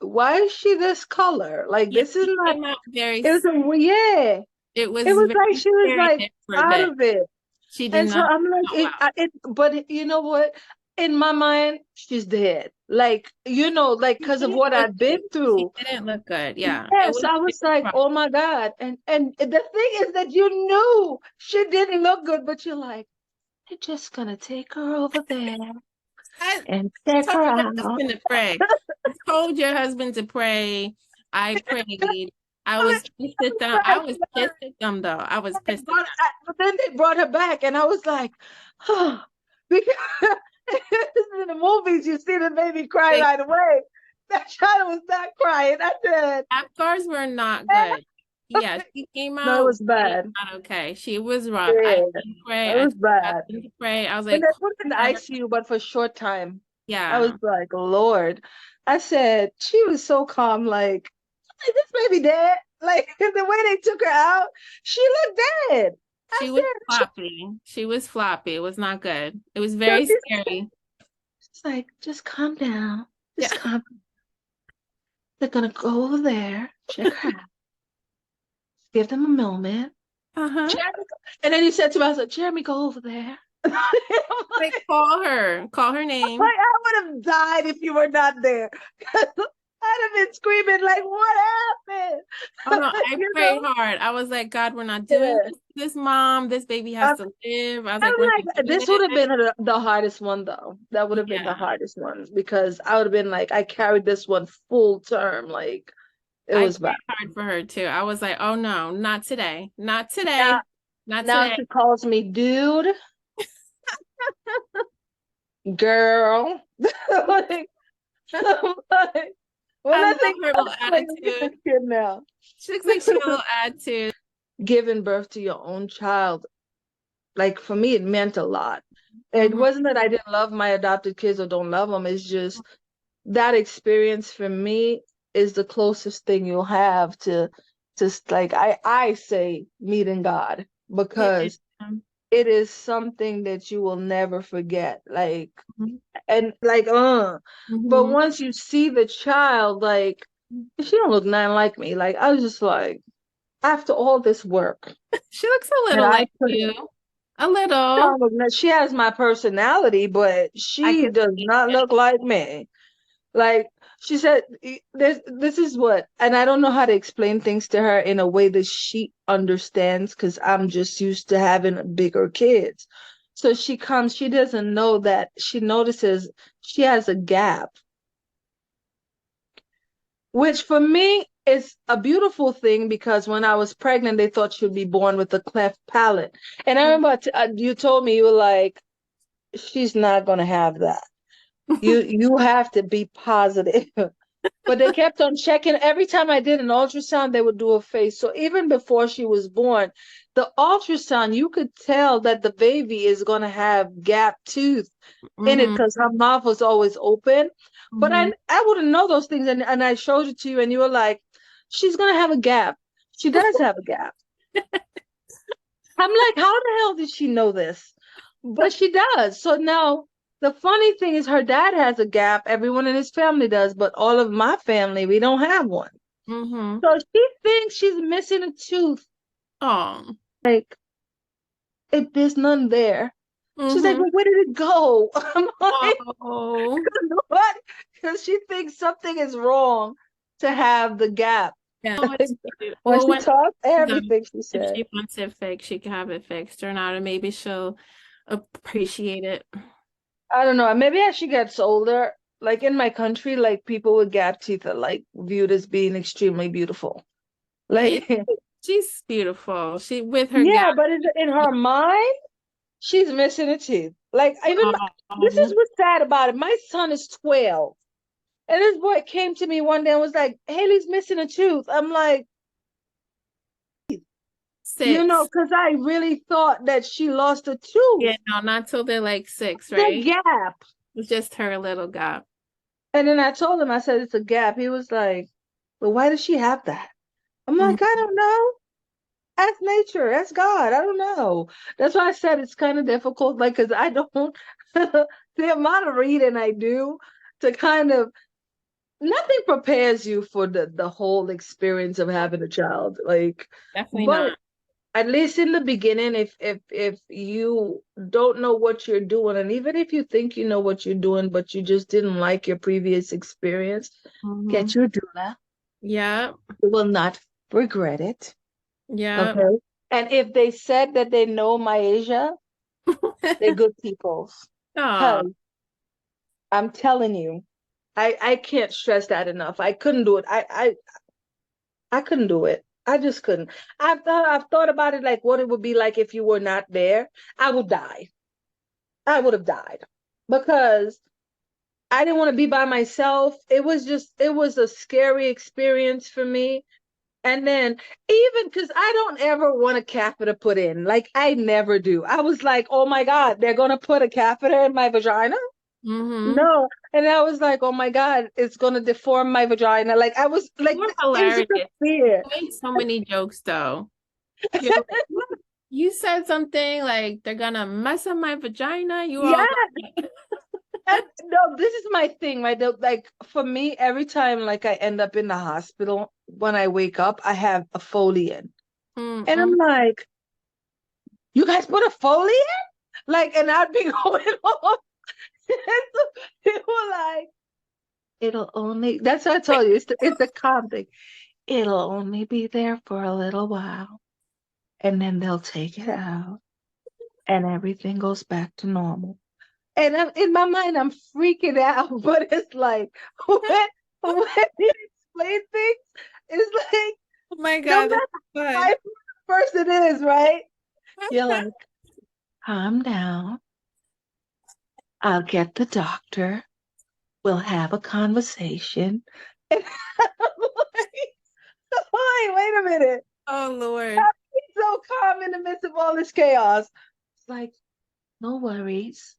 [SPEAKER 2] why is she this color? Like,
[SPEAKER 1] Yeah,
[SPEAKER 2] this is
[SPEAKER 1] she
[SPEAKER 2] not,
[SPEAKER 1] came out very,
[SPEAKER 2] it was yeah.
[SPEAKER 1] it
[SPEAKER 2] It
[SPEAKER 1] was
[SPEAKER 2] was
[SPEAKER 1] very
[SPEAKER 2] like she was like
[SPEAKER 1] scary for a
[SPEAKER 2] out
[SPEAKER 1] bit.
[SPEAKER 2] of it.
[SPEAKER 1] She did
[SPEAKER 2] And so
[SPEAKER 1] not
[SPEAKER 2] I'm like,
[SPEAKER 1] go well.
[SPEAKER 2] but you know what? In my mind, she's dead. Like, like
[SPEAKER 1] She
[SPEAKER 2] because of
[SPEAKER 1] didn't
[SPEAKER 2] what
[SPEAKER 1] look
[SPEAKER 2] I've been
[SPEAKER 1] good. She
[SPEAKER 2] through.
[SPEAKER 1] didn't look good. Yeah, it
[SPEAKER 2] Yes,
[SPEAKER 1] was
[SPEAKER 2] I was like,
[SPEAKER 1] rough.
[SPEAKER 2] oh my God. And the thing is that you knew she didn't look good, but you're like, they're just gonna take her over there
[SPEAKER 1] I
[SPEAKER 2] and check
[SPEAKER 1] told
[SPEAKER 2] her
[SPEAKER 1] your
[SPEAKER 2] out.
[SPEAKER 1] husband to pray. I told your husband to pray. I prayed. I was pissed at them. I was pissed at them though. I was pissed at
[SPEAKER 2] But then they brought her back, and I was like, oh, because in the movies you see the baby cry
[SPEAKER 1] them.
[SPEAKER 2] right away. That child was not crying. I said,
[SPEAKER 1] Apgars were not good. Yeah, she came
[SPEAKER 2] no, it
[SPEAKER 1] out
[SPEAKER 2] was bad.
[SPEAKER 1] not okay. She was rough.
[SPEAKER 2] Yeah,
[SPEAKER 1] I
[SPEAKER 2] it
[SPEAKER 1] didn't pray. I
[SPEAKER 2] was bad.
[SPEAKER 1] didn't pray. I was
[SPEAKER 2] And
[SPEAKER 1] like,
[SPEAKER 2] they put her in the
[SPEAKER 1] "Cora."
[SPEAKER 2] ICU, but for a short time. I was
[SPEAKER 1] Yeah,
[SPEAKER 2] like, Lord. I said, she was so calm, like, is this baby dead? Like, the way they took her out, she looked dead. I
[SPEAKER 1] she was
[SPEAKER 2] said,
[SPEAKER 1] floppy. She was floppy. It was not good. It was
[SPEAKER 2] so
[SPEAKER 1] very scary.
[SPEAKER 2] she's like, just calm down.
[SPEAKER 1] Yeah.
[SPEAKER 2] Just calm. They're gonna go over there, check her out, give them a moment.
[SPEAKER 1] Uh-huh.
[SPEAKER 2] Jeremy, and then he said to me, I said, Jeremy, go over there. I'm
[SPEAKER 1] Like
[SPEAKER 2] like,
[SPEAKER 1] call her name.
[SPEAKER 2] I would have died if you were not there. I'd have been screaming like, "What happened?"
[SPEAKER 1] Oh no, I
[SPEAKER 2] You
[SPEAKER 1] prayed
[SPEAKER 2] know?
[SPEAKER 1] hard. I was like, God, we're not doing
[SPEAKER 2] Yeah.
[SPEAKER 1] this to this mom. This baby has
[SPEAKER 2] I'm,
[SPEAKER 1] to live. I was
[SPEAKER 2] I'm
[SPEAKER 1] like, we're not
[SPEAKER 2] like,
[SPEAKER 1] doing
[SPEAKER 2] this would have
[SPEAKER 1] it.
[SPEAKER 2] been the hardest one though. That would have been the
[SPEAKER 1] Yeah.
[SPEAKER 2] hardest one because I would have been like, I carried this one full term. Like it
[SPEAKER 1] I
[SPEAKER 2] was bad.
[SPEAKER 1] prayed hard for her too. I was like, oh no, not today. Not
[SPEAKER 2] Now,
[SPEAKER 1] today. Not
[SPEAKER 2] now
[SPEAKER 1] today.
[SPEAKER 2] she calls me dude, girl. Like, I'm like, when
[SPEAKER 1] I
[SPEAKER 2] I
[SPEAKER 1] love
[SPEAKER 2] think
[SPEAKER 1] her
[SPEAKER 2] about
[SPEAKER 1] little
[SPEAKER 2] it, I'm like, look at this
[SPEAKER 1] attitude.
[SPEAKER 2] kid now.
[SPEAKER 1] She looks like she got a little attitude.
[SPEAKER 2] Giving birth to your own child, like for me, it meant a lot. It
[SPEAKER 1] Hmm.
[SPEAKER 2] wasn't that I didn't love my adopted kids or don't love them. It's just that experience for me is the closest thing you'll have to like I say meeting God
[SPEAKER 1] Yeah.
[SPEAKER 2] because it is something that you will never forget. Like and like but
[SPEAKER 1] Hmm.
[SPEAKER 2] once you see the child, like she don't look nothing like me. Like I was just like after all this work
[SPEAKER 1] She looks a
[SPEAKER 2] and
[SPEAKER 1] little
[SPEAKER 2] I
[SPEAKER 1] like
[SPEAKER 2] put
[SPEAKER 1] you. A
[SPEAKER 2] she
[SPEAKER 1] little.
[SPEAKER 2] don't look she has my personality, but
[SPEAKER 1] I
[SPEAKER 2] she
[SPEAKER 1] can
[SPEAKER 2] does
[SPEAKER 1] see
[SPEAKER 2] not
[SPEAKER 1] it.
[SPEAKER 2] look like me. Like she said, this is what, and I don't know how to explain things to her in a way that she understands because I'm just used to having bigger kids. So she comes, she doesn't know that she notices she has a gap, which for me is a beautiful thing because when I was pregnant, they thought she'd be born with a cleft palate. And I remember you told me you were like, she's not gonna have that. You have to be positive. But they kept on checking. Every time I did an ultrasound, they would do a face. So even before she was born, the ultrasound, you could tell that the baby is going to have gap tooth in it
[SPEAKER 1] Hmm.
[SPEAKER 2] because her mouth was always open. But
[SPEAKER 1] Hmm.
[SPEAKER 2] I wouldn't know those things. And I showed it to you, and you were like, she's going to have a gap. She does have a gap. I'm like, how the hell did she know this? But she does. So now the funny thing is her dad has a gap. Everyone in his family does, but all of my family, we don't have one.
[SPEAKER 1] Hmm.
[SPEAKER 2] So she thinks she's missing a tooth.
[SPEAKER 1] Oh.
[SPEAKER 2] Like, if there's none there. She's like,
[SPEAKER 1] Hmm.
[SPEAKER 2] well, where did it go? I'm like,
[SPEAKER 1] Oh.
[SPEAKER 2] what? Because she thinks something is wrong to have the gap.
[SPEAKER 1] Yeah. Oh, it's cute.
[SPEAKER 2] When
[SPEAKER 1] Well,
[SPEAKER 2] she
[SPEAKER 1] when
[SPEAKER 2] talks,
[SPEAKER 1] um,
[SPEAKER 2] everything she
[SPEAKER 1] if
[SPEAKER 2] said.
[SPEAKER 1] she wants it fixed, she can have it fixed or not, and maybe she'll appreciate it.
[SPEAKER 2] I don't know. Maybe as she gets older, like in my country, like people with gap teeth are like viewed as being extremely beautiful.
[SPEAKER 1] Yeah,
[SPEAKER 2] Like,
[SPEAKER 1] she's beautiful. She with her
[SPEAKER 2] yeah,
[SPEAKER 1] gap.
[SPEAKER 2] but in her mind, she's missing a tooth. Like, even this is
[SPEAKER 1] Oh,
[SPEAKER 2] what's sad about it. My son is 12, and this boy came to me one day and was like, Haley's missing a tooth. I'm like,
[SPEAKER 1] six.
[SPEAKER 2] because I really thought that she lost a tooth.
[SPEAKER 1] Yeah, no, not till they're like six,
[SPEAKER 2] The
[SPEAKER 1] right?
[SPEAKER 2] gap.
[SPEAKER 1] It's just her little gap.
[SPEAKER 2] And then I told him, I said, it's a gap. He was like, well, why does she have that? I'm like, I don't know. That's nature. That's God. I don't know. That's why I said it's kind of difficult, like, because I don't, the amount of reading I do to kind of, nothing prepares you for the whole experience of having a child. Like,
[SPEAKER 1] Definitely
[SPEAKER 2] but
[SPEAKER 1] not.
[SPEAKER 2] at least in the beginning, if you don't know what you're doing, and even if you think you know what you're doing, but you just didn't like your previous experience,
[SPEAKER 1] Hmm.
[SPEAKER 2] get your doula.
[SPEAKER 1] Yep.
[SPEAKER 2] You will not regret it.
[SPEAKER 1] Yep.
[SPEAKER 2] Okay. And if they said that they know my Asia, they're good people.
[SPEAKER 1] Oh,
[SPEAKER 2] Because I'm telling you, I can't stress that enough. I couldn't do it. I couldn't do it. I just couldn't. I've thought about it like what it would be like if you were not there. I would die. I would have died because I didn't want to be by myself. It was a scary experience for me. And then even because I don't ever want a catheter put in, like I never do. I was like, oh my God, they're gonna put a catheter in my vagina?
[SPEAKER 1] Mm-hmm.
[SPEAKER 2] No. And I was like, oh my God, it's gonna deform my vagina. Like I was like,
[SPEAKER 1] You're
[SPEAKER 2] it was
[SPEAKER 1] hilarious.
[SPEAKER 2] just a fear.
[SPEAKER 1] You made so many jokes though. You're like, "Look, you said something like they're gonna mess up my vagina. You
[SPEAKER 2] Yeah.
[SPEAKER 1] all
[SPEAKER 2] And no, this is my thing, right? Like for me, every time like I end up in the hospital, when I wake up, I have a Foley in. And
[SPEAKER 1] Mm-mm.
[SPEAKER 2] I'm like, you guys put a Foley in? Like, and I'd be going off. And so people were like, it'll only, that's what I told you, it's the calm thing. It'll only be there for a little while. And then they'll take it out and everything goes back to normal. And in my mind, I'm freaking out, but it's like when you explain things, it's like
[SPEAKER 1] Oh my
[SPEAKER 2] no
[SPEAKER 1] God,
[SPEAKER 2] matter
[SPEAKER 1] that's fun.
[SPEAKER 2] how first it is, right? You're like, calm down. I'll get the doctor. We'll have a conversation. And I'm like, wait a minute.
[SPEAKER 1] Oh Lord.
[SPEAKER 2] He's so calm in the midst of all this chaos. It's like, no worries.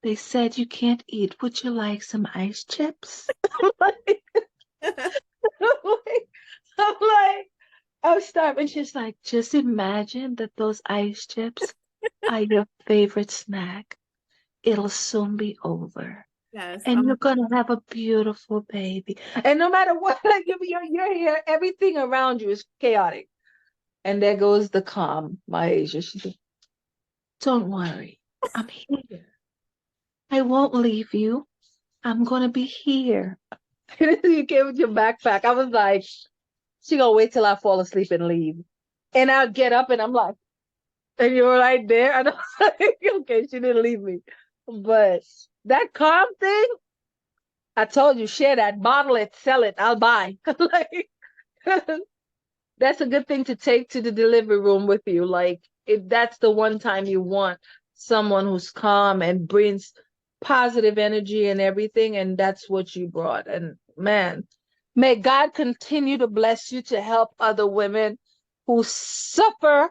[SPEAKER 2] They said you can't eat. Would you like some ice chips? I'm like, I'm like, I was starving. She's like, just imagine that those ice chips are your favorite snack. It'll soon be over.
[SPEAKER 1] Yes.
[SPEAKER 2] And you're gonna have a beautiful baby. And no matter what, like you're here, everything around you is chaotic. And there goes the calm, my Asia. She's like, don't worry, I'm here. I won't leave you. I'm gonna be here. You came with your backpack. I was like, she gonna wait till I fall asleep and leave. And I'll get up and I'm like, and you're right there. And I was like, okay, she didn't leave me. But that calm thing, I told you, share that, bottle it, sell it, I'll buy. Like that's a good thing to take to the delivery room with you. Like if that's the one time you want someone who's calm and brings positive energy and everything, and that's what you brought. And man, may God continue to bless you to help other women who suffer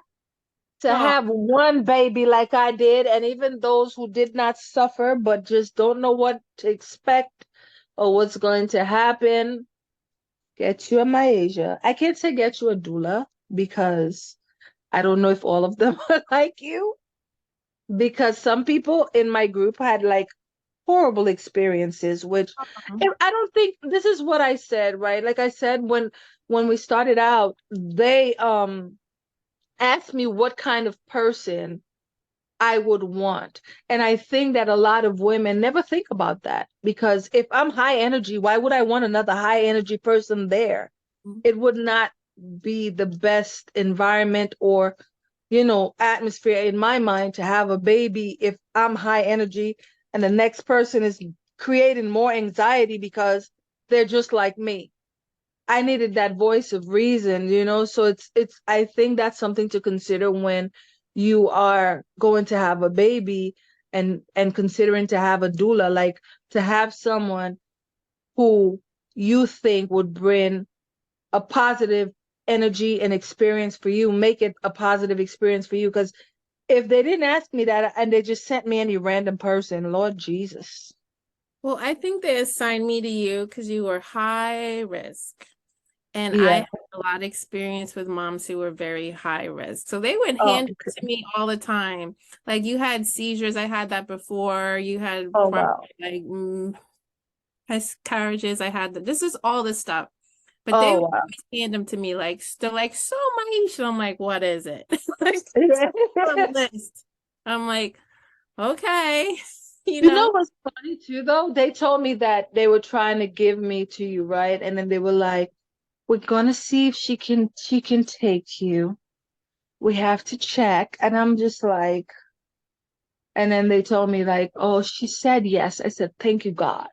[SPEAKER 2] to
[SPEAKER 1] Oh,
[SPEAKER 2] have one baby like I did, and even those who did not suffer but just don't know what to expect or what's going to happen. Get you a Myasia. I can't say get you a doula because I don't know if all of them are like you. Because some people in my group had like horrible experiences, which I don't think this is what I said, right? Like I said, when we started out, they asked me what kind of person I would want. And I think that a lot of women never think about that because if I'm high energy, why would I want another high energy person there? It would not be the best environment or, atmosphere in my mind to have a baby if I'm high energy and the next person is creating more anxiety because they're just like me. I needed that voice of reason. So it's I think that's something to consider when you are going to have a baby and considering to have a doula, like to have someone who you think would bring a positive energy and experience for you, make it a positive experience for you. Because if they didn't ask me that and they just sent me any random person, Lord Jesus.
[SPEAKER 1] well, I think they assigned me to you because you were high risk. And I
[SPEAKER 2] Yeah.
[SPEAKER 1] had a lot of experience with moms who were very high risk. So they would
[SPEAKER 2] Oh,
[SPEAKER 1] hand it to me all the time. Like you had seizures, I had that before. You had
[SPEAKER 2] oh wow.
[SPEAKER 1] like miscarriages, I had that. This is all this stuff. But they
[SPEAKER 2] Oh
[SPEAKER 1] would
[SPEAKER 2] wow.
[SPEAKER 1] always hand them to me like still like so much. I'm like, what is it? Like a list. I'm like, okay, you
[SPEAKER 2] You know
[SPEAKER 1] know.
[SPEAKER 2] what's funny too, though? They told me that they were trying to give me to you, right? And then they were like, "We're gonna see if she can take you. We have to check." And I'm just like, and then they told me like, "Oh, she said yes." I said, "Thank you, God,"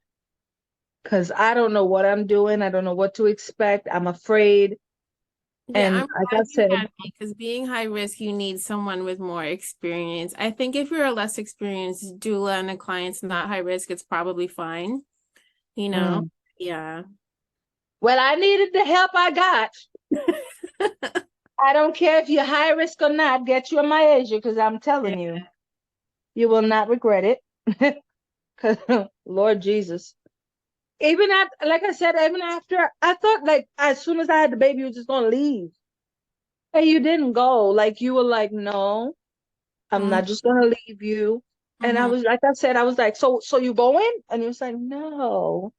[SPEAKER 2] because I don't know what I'm doing. I don't know what to expect. I'm afraid.
[SPEAKER 1] Yeah,
[SPEAKER 2] And
[SPEAKER 1] I'm
[SPEAKER 2] like I
[SPEAKER 1] glad you
[SPEAKER 2] said,
[SPEAKER 1] had me because being high risk, you need someone with more experience. I think if you're a less experienced doula and a client's not high risk, it's probably fine, you know?
[SPEAKER 2] mm,
[SPEAKER 1] Yeah.
[SPEAKER 2] well, I needed the help I got. I don't care if you're high risk or not, get you on my Asia because I'm
[SPEAKER 1] Yeah.
[SPEAKER 2] telling you, you will not regret it. 'Cause, Lord Jesus. Even after, like I said, even after, I thought like as soon as I had the baby, you were just gonna leave. And you didn't go. Like you were like, no, I'm
[SPEAKER 1] Mm-hmm.
[SPEAKER 2] not just gonna leave you. And I
[SPEAKER 1] Mm-hmm.
[SPEAKER 2] was like I said, I was like, so you going? And he was like, no,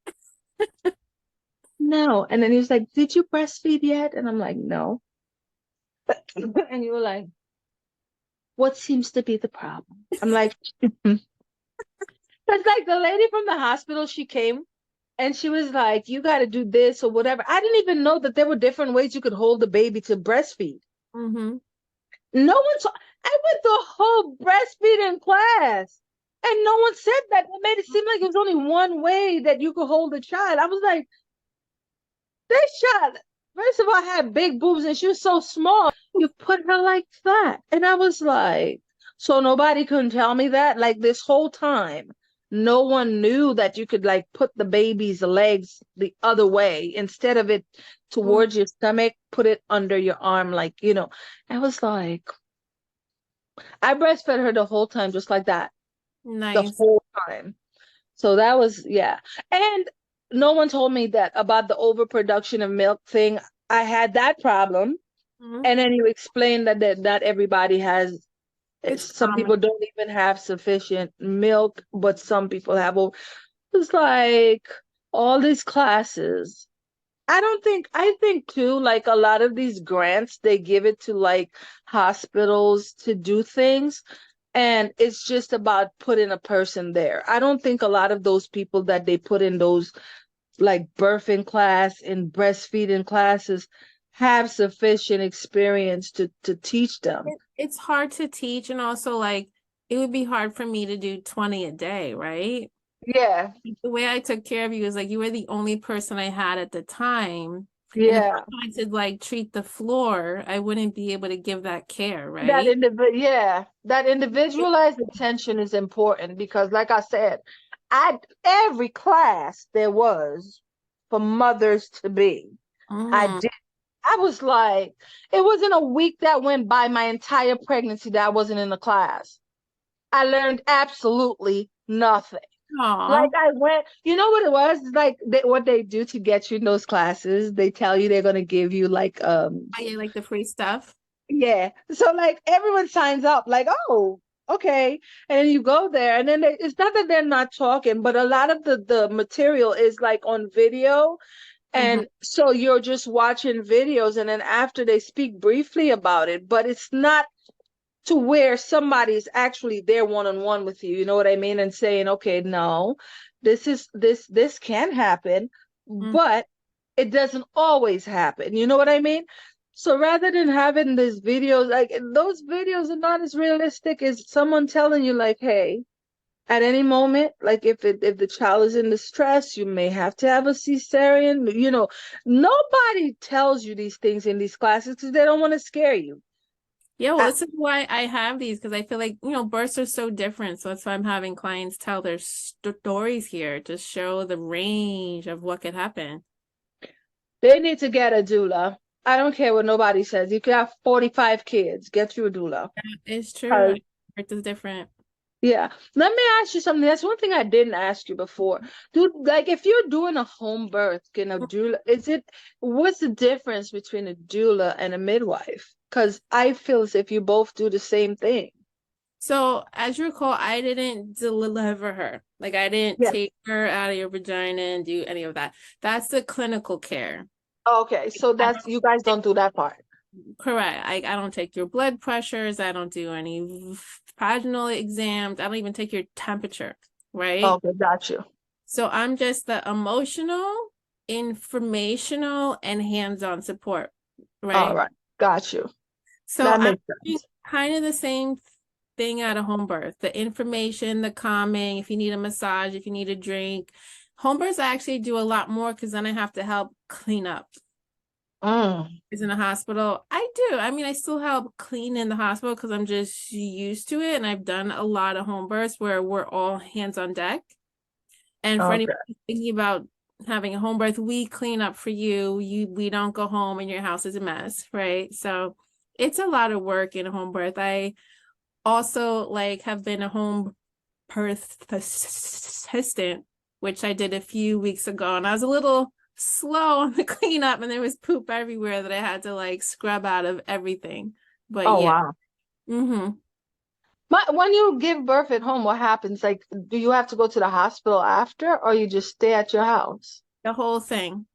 [SPEAKER 2] no. And then he was like, did you breastfeed yet? And I'm like, no. And you were like, what seems to be the problem? I'm like, it's like the lady from the hospital, she came and she was like, you got to do this or whatever. I didn't even know that there were different ways you could hold the baby to breastfeed.
[SPEAKER 1] Mm-hmm.
[SPEAKER 2] No one saw. I went through a whole breastfeeding class and no one said that. It made it seem like it was only one way that you could hold a child. I was like, this child, first of all, had big boobs and she was so small. You put her like that. And I was like, so nobody couldn't tell me that? Like this whole time, no one knew that you could like put the baby's legs the other way instead of it towards your stomach, put it under your arm, like, I was like, I breastfed her the whole time, just like that, the
[SPEAKER 1] Nice.
[SPEAKER 2] whole time. So that was, yeah. And no one told me that about the overproduction of milk thing. I had that problem.
[SPEAKER 1] Mhm.
[SPEAKER 2] And then you explained that not everybody has,
[SPEAKER 1] It's
[SPEAKER 2] some
[SPEAKER 1] common.
[SPEAKER 2] people don't even have sufficient milk, but some people have. It's like all these classes. I think too, like a lot of these grants, they give it to like hospitals to do things. And it's just about putting a person there. I don't think a lot of those people that they put in those like birthing class and breastfeeding classes have sufficient experience to teach them.
[SPEAKER 1] It's hard to teach, and also like it would be hard for me to do 20 a day, right?
[SPEAKER 2] Yeah,
[SPEAKER 1] The way I took care of you is like you were the only person I had at the time. And if
[SPEAKER 2] yeah.
[SPEAKER 1] I wanted to like treat the floor, I wouldn't be able to give that care,
[SPEAKER 2] That
[SPEAKER 1] right?
[SPEAKER 2] that individualized attention is important because, like I said, I every class there was for mothers to be. I
[SPEAKER 1] Mm,
[SPEAKER 2] did. I was like, it wasn't a week that went by my entire pregnancy that I wasn't in the class. I learned absolutely nothing.
[SPEAKER 1] aw.
[SPEAKER 2] Like I went, you know what it was? It's like what they do to get you in those classes. They tell you they're gonna give you like
[SPEAKER 1] Oh, yeah, like the free stuff.
[SPEAKER 2] yeah. So like everyone signs up like, oh, okay. And then you go there and then it's not that they're not talking, but a lot of the material is like on video.
[SPEAKER 1] Hmm.
[SPEAKER 2] And so you're just watching videos and then after they speak briefly about it, but it's not to where somebody's actually there one on one with you, you know what I mean? And saying, okay, no, this can happen, but it doesn't always happen. You know what I mean? So rather than having these videos, like those videos are not as realistic as someone telling you, like, hey, at any moment, like if the child is in distress, you may have to have a cesarean. Nobody tells you these things in these classes because they don't want to scare you.
[SPEAKER 1] Yeah, well,
[SPEAKER 2] I,
[SPEAKER 1] this is why I have these because I feel like, births are so different. So that's why I'm having clients tell their stories here to show the range of what could happen.
[SPEAKER 2] They need to get a doula. I don't care what nobody says. You could have 45 kids, get you a doula.
[SPEAKER 1] It's true.
[SPEAKER 2] 'Cause,
[SPEAKER 1] Birth is different.
[SPEAKER 2] yeah. Let me ask you something. That's one thing I didn't ask you before. Dude, like if you're doing a home birth, can a doula, what's the difference between a doula and a midwife? Because I feel as if you both do the same thing.
[SPEAKER 1] So, as you recall, I didn't deliver her. Like, I didn't
[SPEAKER 2] Yeah.
[SPEAKER 1] take her out of your vagina and do any of that. That's the clinical care.
[SPEAKER 2] Okay, so
[SPEAKER 1] I
[SPEAKER 2] that's you guys don't do that part.
[SPEAKER 1] Correct. I don't take your blood pressures. I don't do any vaginal exams. I don't even take your temperature, right?
[SPEAKER 2] Okay, got you.
[SPEAKER 1] So I'm just the emotional, informational, and hands-on support,
[SPEAKER 2] All
[SPEAKER 1] right?
[SPEAKER 2] right, got you.
[SPEAKER 1] So
[SPEAKER 2] That
[SPEAKER 1] I'm
[SPEAKER 2] makes
[SPEAKER 1] doing
[SPEAKER 2] sense.
[SPEAKER 1] kind of the same thing at a home birth. The information, the calming, if you need a massage, if you need a drink, Home births I actually do a lot more because then I have to help clean up.
[SPEAKER 2] Mm,
[SPEAKER 1] Is in the hospital. I do. I mean, I still help clean in the hospital because I'm just used to it. And I've done a lot of home births where we're all hands on deck. And for anyone
[SPEAKER 2] okay.
[SPEAKER 1] thinking about having a home birth, we clean up for you. We don't go home and your house is a mess, right? So it's a lot of work in a home birth. I also like have been a home birth assistant, which I did a few weeks ago, and I was a little slow on the cleanup, and there was poop everywhere that I had to like scrub out of everything. But
[SPEAKER 2] Oh,
[SPEAKER 1] yeah,
[SPEAKER 2] wow.
[SPEAKER 1] mm-hmm.
[SPEAKER 2] When you give birth at home, what happens? Like, do you have to go to the hospital after, or you just stay at your house?
[SPEAKER 1] The whole thing.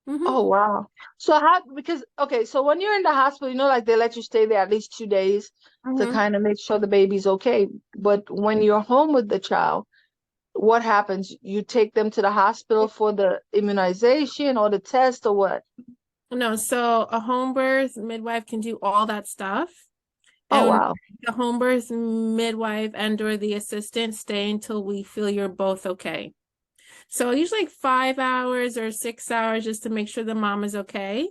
[SPEAKER 2] Oh,
[SPEAKER 1] Mm-hmm.
[SPEAKER 2] wow. So because, okay, so when you're in the hospital, like they let you stay there at least 2 days to
[SPEAKER 1] Mm-hmm.
[SPEAKER 2] kind of make sure the baby's okay. But when you're home with the child, what happens? You take them to the hospital for the immunization or the test or what?
[SPEAKER 1] No, so a home birth midwife can do all that stuff.
[SPEAKER 2] Oh,
[SPEAKER 1] And
[SPEAKER 2] wow.
[SPEAKER 1] the home birth midwife and or the assistant stay until we feel you're both okay. So usually like 5 hours or 6 hours just to make sure the mom is okay.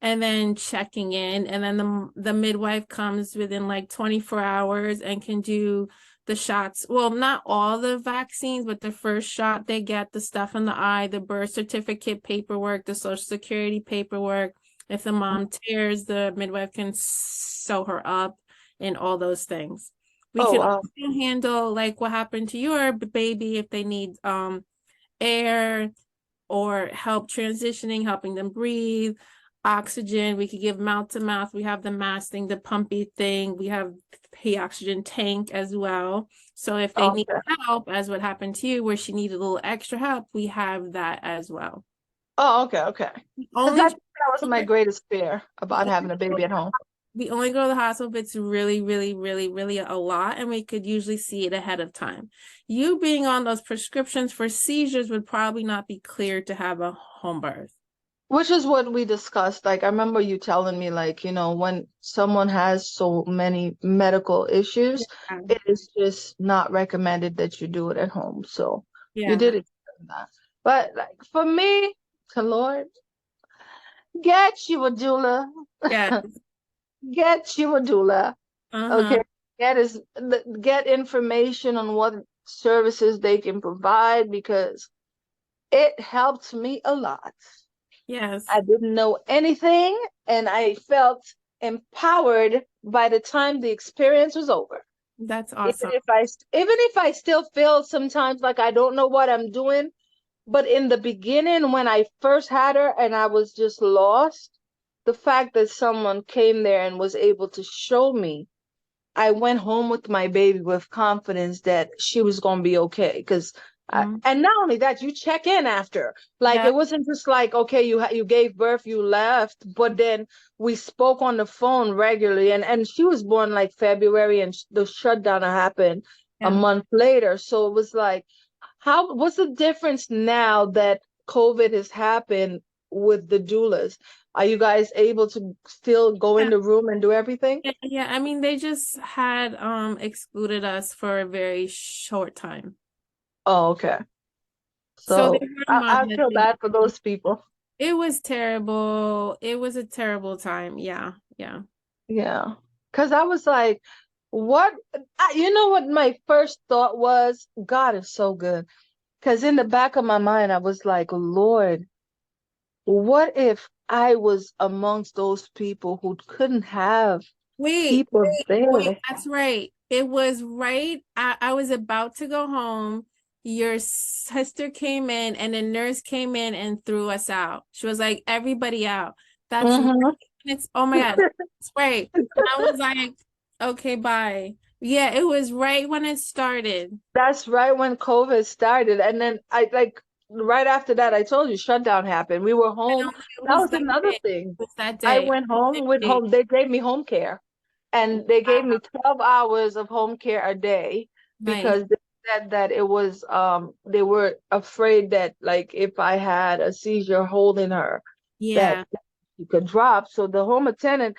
[SPEAKER 1] And then checking in. And then the midwife comes within like 24 hours and can do the shots. Well, not all the vaccines, but the first shot they get, the stuff in the eye, the birth certificate paperwork, the social security paperwork. If the mom tears, the midwife can sew her up and all those things. We
[SPEAKER 2] Oh,
[SPEAKER 1] can
[SPEAKER 2] wow.
[SPEAKER 1] also handle like what happened to your baby if they need air or help transitioning, helping them breathe, oxygen. We could give mouth to mouth. We have the mask thing, the pumpy thing. We have the oxygen tank as well. So if they need
[SPEAKER 2] Okay.
[SPEAKER 1] help, as what happened to you, where she needed a little extra help, we have that as well.
[SPEAKER 2] Oh, okay, okay.
[SPEAKER 1] The
[SPEAKER 2] Because
[SPEAKER 1] only
[SPEAKER 2] that was my greatest fear
[SPEAKER 1] the
[SPEAKER 2] about having a baby at home.
[SPEAKER 1] we only go to the hospital if it's really, really, really, really a lot, and we could usually see it ahead of time. You being on those prescriptions for seizures would probably not be clear to have a home birth.
[SPEAKER 2] Which is what we discussed. Like, I remember you telling me, like, when someone has so many medical issues,
[SPEAKER 1] Yeah.
[SPEAKER 2] it is just not recommended that you do it at home. So you
[SPEAKER 1] Yeah.
[SPEAKER 2] did explain that. But like for me, the Lord, get you a doula.
[SPEAKER 1] Yeah.
[SPEAKER 2] Get you a doula.
[SPEAKER 1] Uh-huh.
[SPEAKER 2] Okay. Get information on what services they can provide because it helped me a lot.
[SPEAKER 1] Yes.
[SPEAKER 2] I didn't know anything, and I felt empowered by the time the experience was over.
[SPEAKER 1] That's
[SPEAKER 2] Even
[SPEAKER 1] awesome.
[SPEAKER 2] if I even if I still feel sometimes like I don't know what I'm doing, but in the beginning when I first had her and I was just lost, the fact that someone came there and was able to show me, I went home with my baby with confidence that she was going to be okay. Because,
[SPEAKER 1] Mhm.
[SPEAKER 2] and not only that, you check in after. Like
[SPEAKER 1] Yeah.
[SPEAKER 2] it wasn't just like, okay, you gave birth, you left, but then we spoke on the phone regularly. And she was born like February, and the shutdown happened a
[SPEAKER 1] Yeah.
[SPEAKER 2] month later. So it was like, what's the difference now that COVID has happened with the doulas? Are you guys able to still go in
[SPEAKER 1] Yeah.
[SPEAKER 2] the room and do everything?
[SPEAKER 1] Yeah. Yeah. I mean, they just had excluded us for a very short time.
[SPEAKER 2] Oh, okay.
[SPEAKER 1] So they
[SPEAKER 2] So
[SPEAKER 1] were
[SPEAKER 2] I
[SPEAKER 1] mom that
[SPEAKER 2] feel
[SPEAKER 1] they
[SPEAKER 2] bad for those people.
[SPEAKER 1] it was terrible. It was a terrible time. Yeah. Yeah.
[SPEAKER 2] Yeah. Because I was like, what? You know what my first thought was? God is so good. Because in the back of my mind, I was like, Lord, what if I was amongst those people who couldn't have people
[SPEAKER 1] Wait,
[SPEAKER 2] there?
[SPEAKER 1] that's right. It was right. I was about to go home. Your sister came in and the nurse came in and threw us out. She was like, everybody out. That's right.
[SPEAKER 2] Hmm.
[SPEAKER 1] It's oh my God. That's right. I was like, okay, bye. Yeah, it was right when it started.
[SPEAKER 2] That's right when COVID started. And then I like right after that, I told you shutdown happened. We were
[SPEAKER 1] I
[SPEAKER 2] home.
[SPEAKER 1] don't know, it
[SPEAKER 2] That
[SPEAKER 1] was
[SPEAKER 2] was
[SPEAKER 1] that
[SPEAKER 2] another
[SPEAKER 1] day.
[SPEAKER 2] thing.
[SPEAKER 1] It was that
[SPEAKER 2] I
[SPEAKER 1] day.
[SPEAKER 2] went home with
[SPEAKER 1] Day.
[SPEAKER 2] home. They gave me home care, and they gave me 12 hours of home care a day
[SPEAKER 1] Nice.
[SPEAKER 2] because they said that it was they were afraid that like if I had a seizure holding her that
[SPEAKER 1] Yeah.
[SPEAKER 2] she could drop. So the home attendant,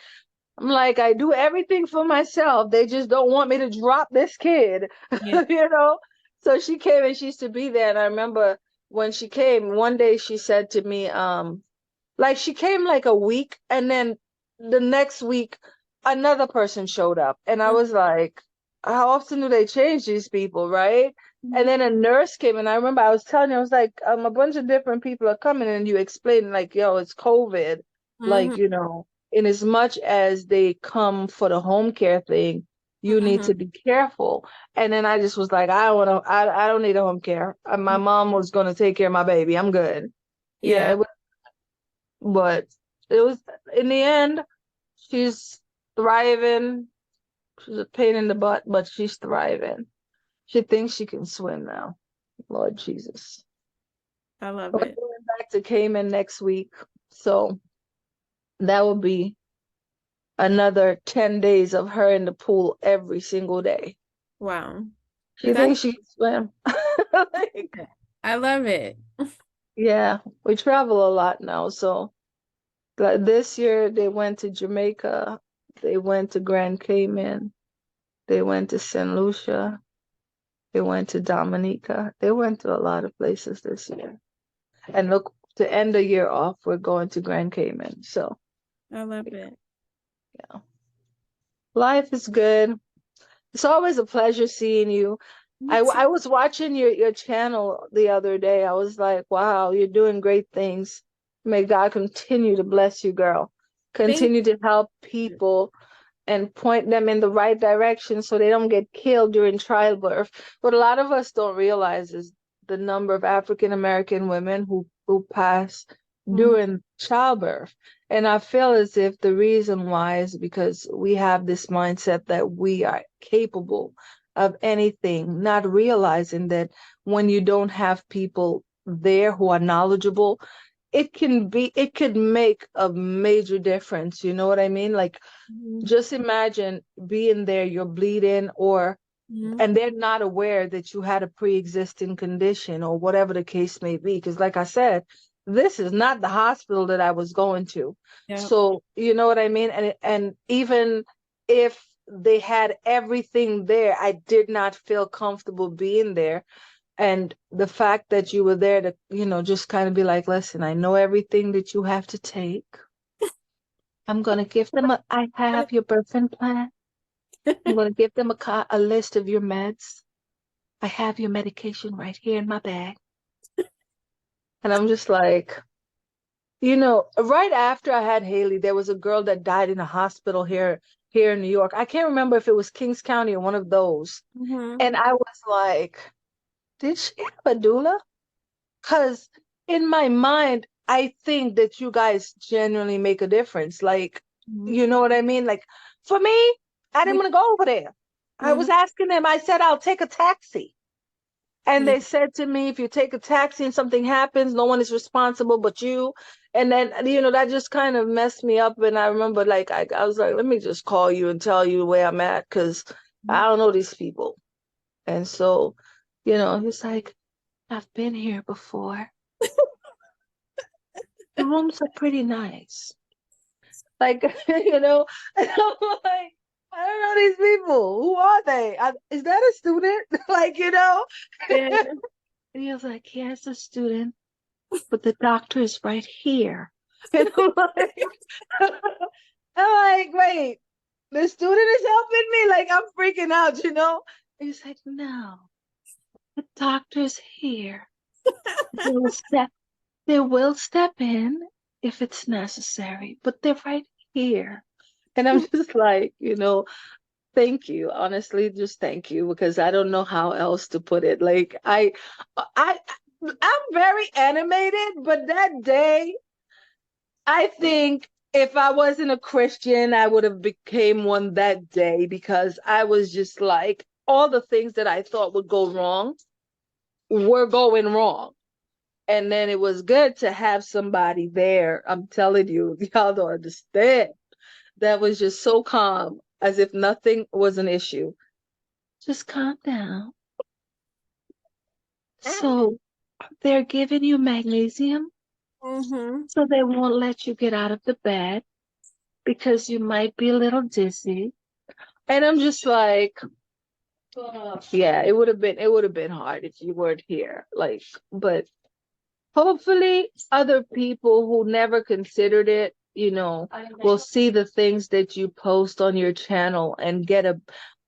[SPEAKER 2] I'm like, I do everything for myself. They just don't want me to drop this kid,
[SPEAKER 1] Yeah.
[SPEAKER 2] you know? So she came and she used to be there. And I remember when she came, one day she said to me, like she came like a week, and then the next week another person showed up. And I was like, how often do they change these people, right? And
[SPEAKER 1] Mhm.
[SPEAKER 2] then a nurse came, and I remember I was telling you, I was like, a bunch of different people are coming, and you explain like, yo, it's COVID. Like,
[SPEAKER 1] Mhm.
[SPEAKER 2] in as much as they come for the home care thing, you need
[SPEAKER 1] Mhm.
[SPEAKER 2] to be careful. And then I just was like, I don't need a home care. My mom was gonna take care of my baby. I'm good. Yeah,
[SPEAKER 1] Yeah,
[SPEAKER 2] but it was in the end, she's thriving. She's a pain in the butt, but she's thriving. She thinks she can swim now. Lord Jesus.
[SPEAKER 1] I love
[SPEAKER 2] We're
[SPEAKER 1] it.
[SPEAKER 2] going back to Cayman next week. So that will be another 10 days of her in the pool every single day.
[SPEAKER 1] Wow.
[SPEAKER 2] She
[SPEAKER 1] That's
[SPEAKER 2] thinks she can swim. Like,
[SPEAKER 1] I love it.
[SPEAKER 2] yeah, we travel a lot now. So like this year they went to Jamaica, they went to Grand Cayman, they went to St. Lucia, they went to Dominica. They went to a lot of places this year. And look, to end the year off, we're going to Grand Cayman. So,
[SPEAKER 1] I love it.
[SPEAKER 2] yeah, life is good. It's always a pleasure seeing you.
[SPEAKER 1] Me
[SPEAKER 2] I
[SPEAKER 1] too.
[SPEAKER 2] was watching your channel the other day. I was like, wow, you're doing great things. May God continue to bless you, girl.
[SPEAKER 1] Thank
[SPEAKER 2] Continue to help
[SPEAKER 1] you.
[SPEAKER 2] people and point them in the right direction so they don't get killed during childbirth. What a lot of us don't realize is the number of African American women who pass
[SPEAKER 1] Mhm.
[SPEAKER 2] during childbirth. And I feel as if the reason why is because we have this mindset that we are capable of anything, not realizing that when you don't have people there who are knowledgeable, it could make a major difference. You know what I mean? Like,
[SPEAKER 1] Mhm.
[SPEAKER 2] just imagine being there, you're bleeding,
[SPEAKER 1] Mhm.
[SPEAKER 2] and they're not aware that you had a pre-existing condition or whatever the case may be. Because, like I said, this is not the hospital that I was going to.
[SPEAKER 1] Yep.
[SPEAKER 2] So, you know what I mean? And even if they had everything there, I did not feel comfortable being there. And the fact that you were there to, just kind of be like, listen, I know everything that you have to take. I'm gonna give them I have your birthing plan. I'm going to give them a list of your meds. I have your medication right here in my bag. And I'm just like, right after I had Haley, there was a girl that died in a hospital here in New York. I can't remember if it was Kings County or one of those.
[SPEAKER 1] Mhm.
[SPEAKER 2] And I was like, did she have a doula? Because in my mind, I think that you guys genuinely make a difference. Like,
[SPEAKER 1] Mhm.
[SPEAKER 2] you know what I mean? Like, for me, I didn't
[SPEAKER 1] We-
[SPEAKER 2] want to go over there. I was
[SPEAKER 1] mhm.
[SPEAKER 2] asking them, I said, I'll take a taxi. And
[SPEAKER 1] Yeah.
[SPEAKER 2] they said to me, if you take a taxi and something happens, no one is responsible but you. And then, that just kind of messed me up. And I remember, like, I was like, let me just call you and tell you where I'm at because I don't know these people. And so, he's like, I've been here before. The rooms are pretty nice. Like, and I'm like, I don't know these people. Who are they? Is that a student? Like,
[SPEAKER 1] Yeah.
[SPEAKER 2] And he was like, yeah, it's a student, but the doctor is right here. And I'm like, wait, the student is helping me? Like, I'm freaking out. And he's like, no, the doctor's here. They will step, they will step in if it's necessary, but they're right here. And I'm just like, thank you. Honestly, just thank you because I don't know how else to put it. Like I I'm very animated, but that day I think if I wasn't a Christian, I would have became one that day because I was just like all the things that I thought would go wrong were going wrong. And then it was good to have somebody there. I'm telling you, y'all don't understand. That was just so calm, as if nothing was an issue. Just calm down. So they're giving you magnesium
[SPEAKER 1] Mhm.
[SPEAKER 2] so they won't let you get out of the bed because you might be a little dizzy. And I'm just like, Yeah, it would have been hard if you weren't here. Like, but hopefully other people who never considered it, will see the things that you post on your channel and get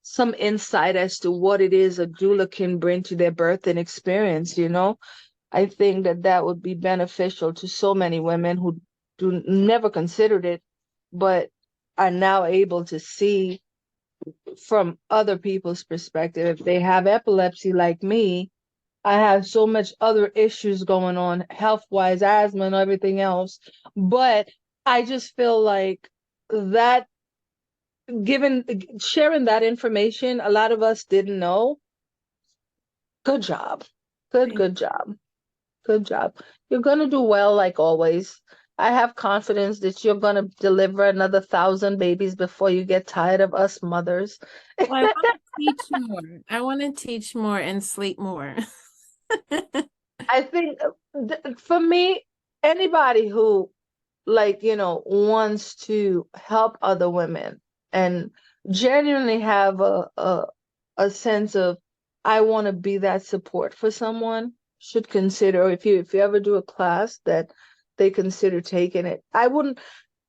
[SPEAKER 2] some insight as to what it is a doula can bring to their birthing experience. I think that that would be beneficial to so many women who never considered it, but are now able to see from other people's perspective. If they have epilepsy like me, I have so much other issues going on, health-wise, asthma and everything else. But I just feel like that given sharing that information, a lot of us didn't know. Good job. Good job. Good job. You're gonna do well like always. I have confidence that you're gonna deliver another 1,000 babies before you get tired of us mothers.
[SPEAKER 1] Well, I want to teach more. I want to teach more and sleep more.
[SPEAKER 2] I think for me, anybody who wants to help other women and genuinely have a sense of I want to be that support for someone should consider if you ever do a class that they consider taking it. I wouldn't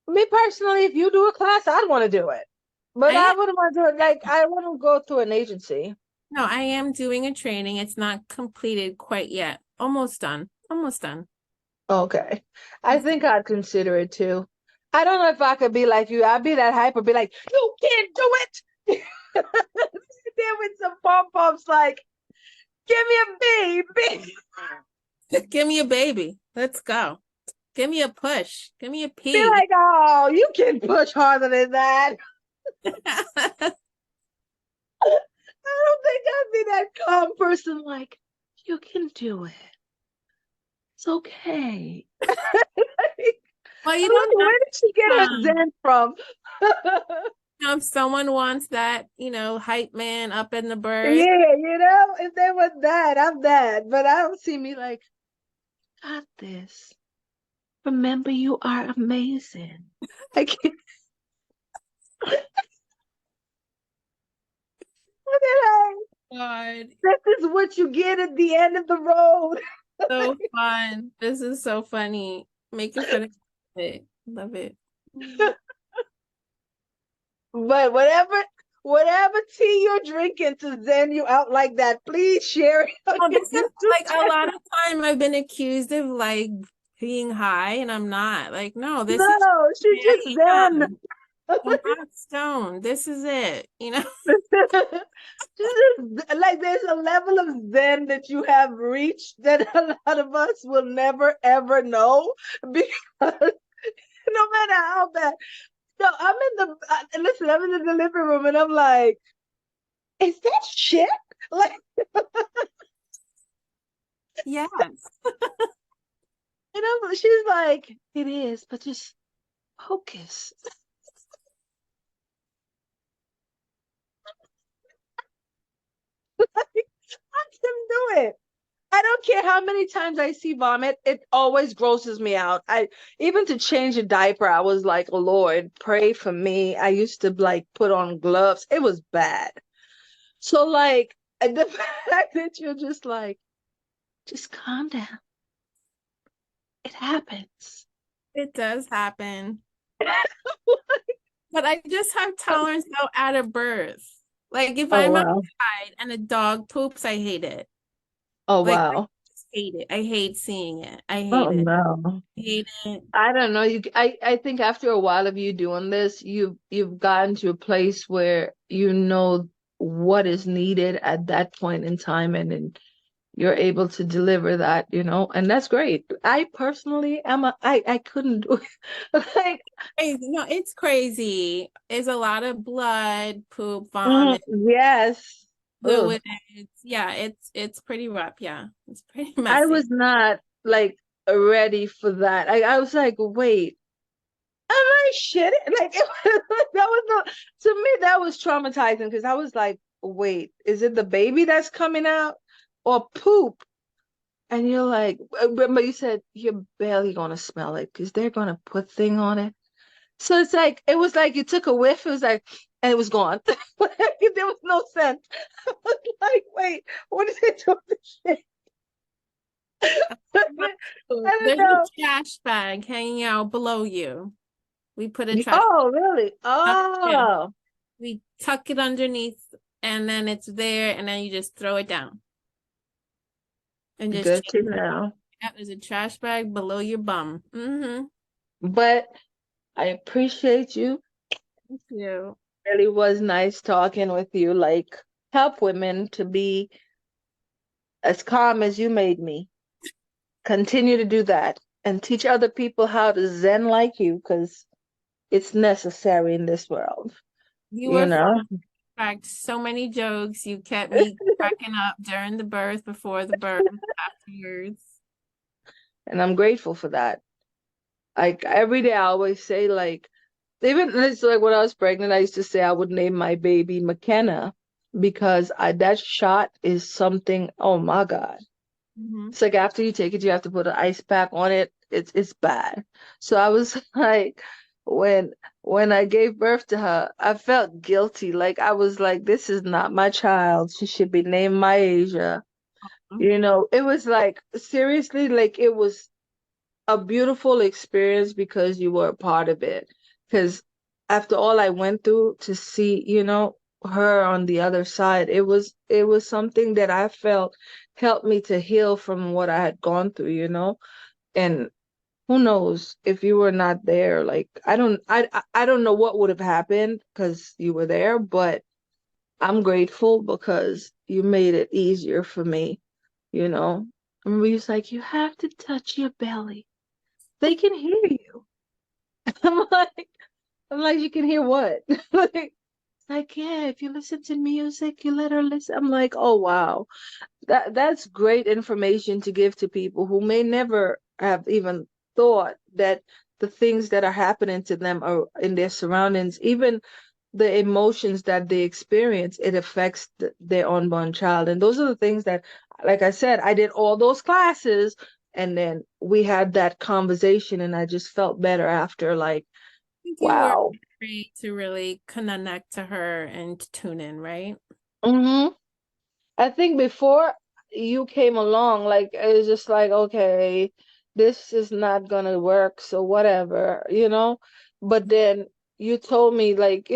[SPEAKER 2] Me personally, if you do a class, I'd want to do it. But
[SPEAKER 1] I
[SPEAKER 2] I wouldn't want to do it I want to go through an agency.
[SPEAKER 1] No, I am doing a training. It's not completed quite yet. Almost done. Almost done.
[SPEAKER 2] Okay. I think I'd consider it too. I don't know if I could be like you. I'd be that hyper, be like, you can't do it. There with some pom-poms like, give me a baby.
[SPEAKER 1] Give me a baby. Let's go. Give me a push. Give me a
[SPEAKER 2] Be
[SPEAKER 1] pee.
[SPEAKER 2] like, oh, you can push harder than that. I don't think I'd be that calm person like, you can do it. It's okay.
[SPEAKER 1] Well,
[SPEAKER 2] I'm
[SPEAKER 1] you
[SPEAKER 2] like,
[SPEAKER 1] don't
[SPEAKER 2] where did she get her
[SPEAKER 1] have
[SPEAKER 2] zen from?
[SPEAKER 1] know, if someone wants that, hype man up in the bird.
[SPEAKER 2] Yeah, if they were that, I'm that. But I don't see me like, got this. Remember, you are amazing. I can't.
[SPEAKER 1] God,
[SPEAKER 2] This is what you get at the end of the road.
[SPEAKER 1] so fun. This is so funny. Make it fun. Love it.
[SPEAKER 2] But whatever tea you're drinking to zen you out like that, please share it on
[SPEAKER 1] Oh,
[SPEAKER 2] your
[SPEAKER 1] this is
[SPEAKER 2] YouTube
[SPEAKER 1] like a lot
[SPEAKER 2] channel.
[SPEAKER 1] of time I've been accused of like being high, and I'm not. Like, no, this is
[SPEAKER 2] No,
[SPEAKER 1] who
[SPEAKER 2] she just
[SPEAKER 1] I
[SPEAKER 2] zen.
[SPEAKER 1] am. I'm not stoned. This is it.
[SPEAKER 2] Like there's a level of zen that you have reached that a lot of us will never ever know because no matter how bad. So I'm in the delivery room and I'm like, is that shit? Like,
[SPEAKER 1] Yes.
[SPEAKER 2] she's like, it is, but just focus. I can do it. I don't care how many times I see vomit, it always grosses me out. I even to change a diaper, I was like, oh Lord, pray for me. I used to like put on gloves. It was bad. So like the fact that you're just like, just calm down. It happens.
[SPEAKER 1] It does happen. But I just have tolerance though out of birth. Like if
[SPEAKER 2] Oh
[SPEAKER 1] I'm
[SPEAKER 2] wow.
[SPEAKER 1] outside and a dog poops, I hate it.
[SPEAKER 2] Oh
[SPEAKER 1] Like I
[SPEAKER 2] wow.
[SPEAKER 1] just hate it. I hate seeing it. I hate
[SPEAKER 2] Oh
[SPEAKER 1] it.
[SPEAKER 2] no.
[SPEAKER 1] I hate it.
[SPEAKER 2] I don't know. I think after a while of you doing this, you've gotten to a place where you know what is needed at that point in time and you're able to deliver that, and that's great. I personally I couldn't do it. Like,
[SPEAKER 1] Crazy. No, it's crazy. It's a lot of blood, poop, vomit,
[SPEAKER 2] yes. Ugh.
[SPEAKER 1] fluids. Yeah, it's pretty rough. Yeah, it's pretty
[SPEAKER 2] I
[SPEAKER 1] messy.
[SPEAKER 2] was not like ready for that. I was like, wait, am I shitting? Like that was not to me that was traumatizing because I was like, wait, is it the baby that's coming out or poop? And you're like, but you said you're barely gonna smell it because they're gonna put thing on it. So it was like you took a whiff. It was like, and it was gone. There was no scent. I was like, wait, what is it doing this shit? I don't
[SPEAKER 1] There's
[SPEAKER 2] know.
[SPEAKER 1] a trash bag hanging out below you. We put a trash
[SPEAKER 2] Oh, really?
[SPEAKER 1] yeah.
[SPEAKER 2] Oh,
[SPEAKER 1] We tuck it underneath and then it's there and then you just throw it down and just
[SPEAKER 2] good
[SPEAKER 1] check.
[SPEAKER 2] to know.
[SPEAKER 1] Yeah, there's a trash bag below your bum. Mm-hmm.
[SPEAKER 2] But I appreciate you.
[SPEAKER 1] Thank you.
[SPEAKER 2] Really was nice talking with you. Like, help women to be as calm as you made me. Continue to do that and teach other people how to zen like you because it's necessary in this world,
[SPEAKER 1] You
[SPEAKER 2] you
[SPEAKER 1] were
[SPEAKER 2] know?
[SPEAKER 1] cracked so many jokes. You kept me cracking up during the birth, before the birth, afterwards.
[SPEAKER 2] And I'm grateful for that. Like every day I always say like even it's like when I was pregnant, I used to say I would name my baby Makena because that shot is something, oh my God.
[SPEAKER 1] Hmm.
[SPEAKER 2] It's like after you take it, you have to put an ice pack on it. It's bad. So I was like, when when I gave birth to her, I felt guilty. Like I was like, this is not my child. She should be named Myasia. It was like seriously, like it was a beautiful experience because you were a part of it. Because after all I went through to see, her on the other side, it was something that I felt helped me to heal from what I had gone through, And who knows if you were not there, like I don't know what would have happened because you were there, but I'm grateful because you made it easier for me, you know. I remember you was like, you have to touch your belly. They can hear you. I'm like, you can hear what? Like, yeah, if you listen to music, you let her listen. I'm like, oh wow. That's great information to give to people who may never have even thought that the things that are happening to them are in their surroundings, even the emotions that they experience, it affects their unborn child. And those are the things that, like I said, I did all those classes and then we had that conversation and I just felt better after, like,
[SPEAKER 1] Think you were
[SPEAKER 2] wow.
[SPEAKER 1] ready to really connect to her and tune in, right?
[SPEAKER 2] hmm I think before you came along, like it was just like, okay, this is not gonna work, so whatever. But then you told me, like,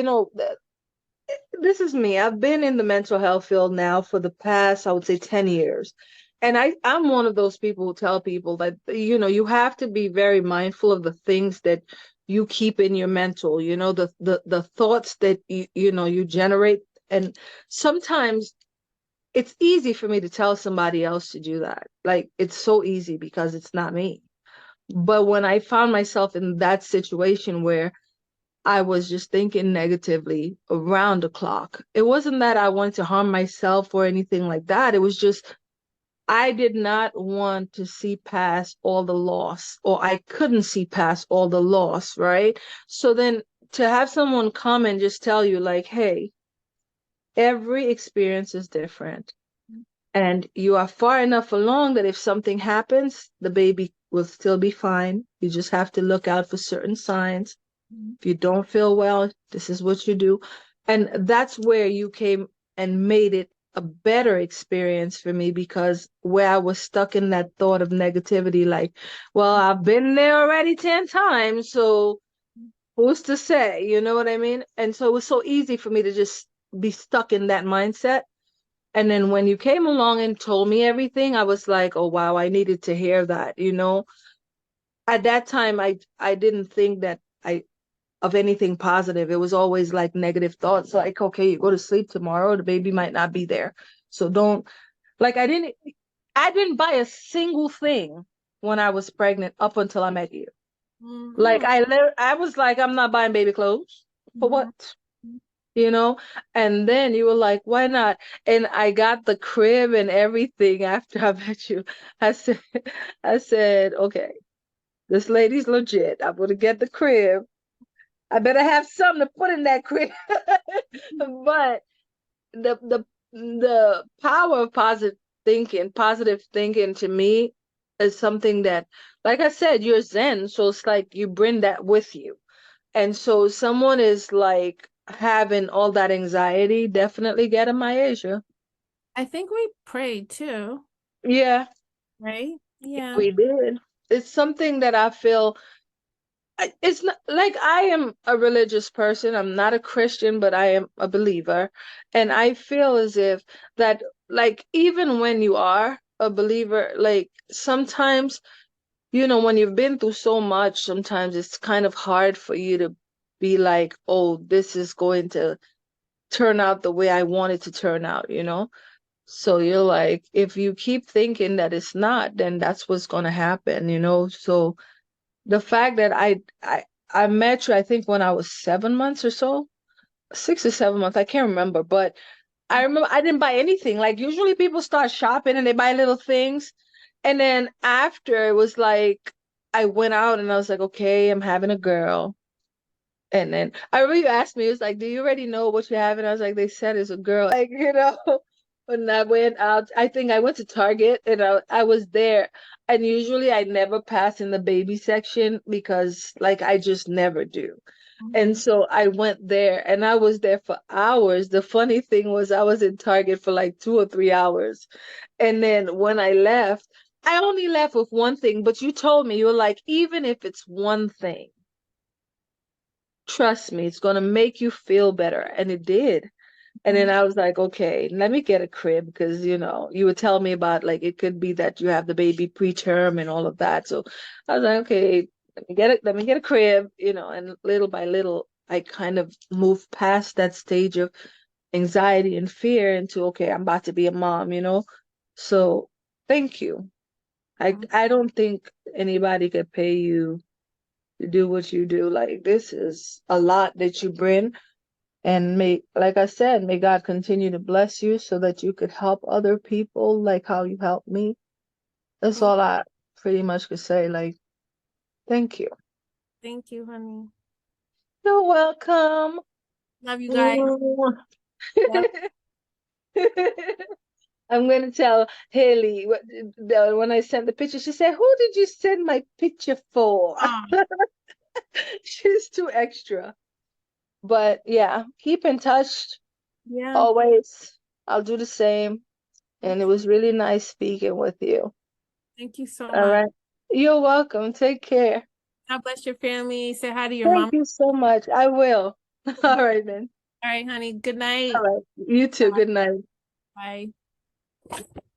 [SPEAKER 2] this is me. I've been in the mental health field now for the past, I would say, 10 years. And I'm one of those people who tell people that, you have to be very mindful of the things that you keep in your mental, the thoughts that you generate. And sometimes it's easy for me to tell somebody else to do that. Like it's so easy because it's not me. But when I found myself in that situation where I was just thinking negatively around the clock. It wasn't that I wanted to harm myself or anything like that. It was just I did not want to see past all the loss, or I couldn't see past all the loss, right? So then to have someone come and just tell you, like, hey, every experience is different. And you are far enough along that if something happens, the baby will still be fine. You just have to look out for certain signs.
[SPEAKER 1] Mhm.
[SPEAKER 2] If you don't feel well, this is what you do. And that's where you came and made it a better experience for me because where I was stuck in that thought of negativity, like, well, I've been there already 10 times, so who's to say? You know what I mean? And so it was so easy for me to just be stuck in that mindset. And then when you came along and told me everything, I was like, oh, wow, I needed to hear that. At that time, I didn't think that I of anything positive. It was always like negative thoughts, like, okay, you go to sleep tomorrow, the baby might not be there. So don't like I didn't buy a single thing when I was pregnant up until I met you. Like
[SPEAKER 1] Mhm.
[SPEAKER 2] I was like, I'm not buying baby clothes. For
[SPEAKER 1] Mhm.
[SPEAKER 2] what? You know? And then you were like, why not? And I got the crib and everything after I met you. I said, okay, this lady's legit. I'm gonna get the crib. I better have something to put in that crib. But the power of positive thinking to me is something that, like I said, you're Zen, so it's like you bring that with you. And so someone is like having all that anxiety, definitely get in my Asia.
[SPEAKER 1] I think we prayed too,
[SPEAKER 2] Yeah,
[SPEAKER 1] right? Yeah.
[SPEAKER 2] we did. It's something that I feel it's not like I am a religious person. I'm not a Christian, but I am a believer. And I feel as if that, like, even when you are a believer, like, sometimes, when you've been through so much, sometimes it's kind of hard for you to be like, oh, this is going to turn out the way I want it to turn out? So you're like, if you keep thinking that it's not, then that's what's going to happen? So the fact that I met you, I think when I was 7 months or so, 6 or 7 months, I can't remember, but I remember I didn't buy anything. Like usually people start shopping and they buy little things. And then after it was like I went out and I was like, okay, I'm having a girl. And then I remember you asked me, it was like, do you already know what you have? And I was like, they said it's a girl. Like. When I went out, I think I went to Target and I was there. And usually I never pass in the baby section because like I just never do. And
[SPEAKER 1] Mhm.
[SPEAKER 2] so I went there and I was there for hours. The funny thing was I was in Target for like 2 or 3 hours. And then when I left, I only left with one thing, but you told me, you were like, even if it's one thing, trust me, it's gonna make you feel better. And it did. And then
[SPEAKER 1] Mhm.
[SPEAKER 2] I was like, okay, let me get a crib because you would tell me about like it could be that you have the baby preterm and all of that. So I was like, okay, let me get a crib, and little by little I kind of moved past that stage of anxiety and fear into okay, I'm about to be a mom. So thank you. I don't think anybody could pay you to do what you do. Like this is a lot that you bring. And like I said, may God continue to bless you so that you could help other people like how you helped me. That's
[SPEAKER 1] Mhm.
[SPEAKER 2] all I pretty much could say. Like, thank you.
[SPEAKER 1] Thank you, honey.
[SPEAKER 2] You're welcome.
[SPEAKER 1] Love you guys.
[SPEAKER 2] Mm.
[SPEAKER 1] Yep.
[SPEAKER 2] I'm gonna tell Haley when I sent the picture, she said, who did you send my picture for?
[SPEAKER 1] Oh,
[SPEAKER 2] She's too extra. But yeah, keep in touch
[SPEAKER 1] yeah.
[SPEAKER 2] always. I'll do the same. And it
[SPEAKER 1] Okay.
[SPEAKER 2] was really nice speaking with you.
[SPEAKER 1] Thank you so
[SPEAKER 2] All
[SPEAKER 1] much.
[SPEAKER 2] right. You're welcome. Take care.
[SPEAKER 1] God bless your family. Say hi to your
[SPEAKER 2] Thank
[SPEAKER 1] mom.
[SPEAKER 2] you so much. I will. All right, then.
[SPEAKER 1] All right, honey. Good
[SPEAKER 2] All
[SPEAKER 1] night.
[SPEAKER 2] right. You too. Good night.
[SPEAKER 1] Bye.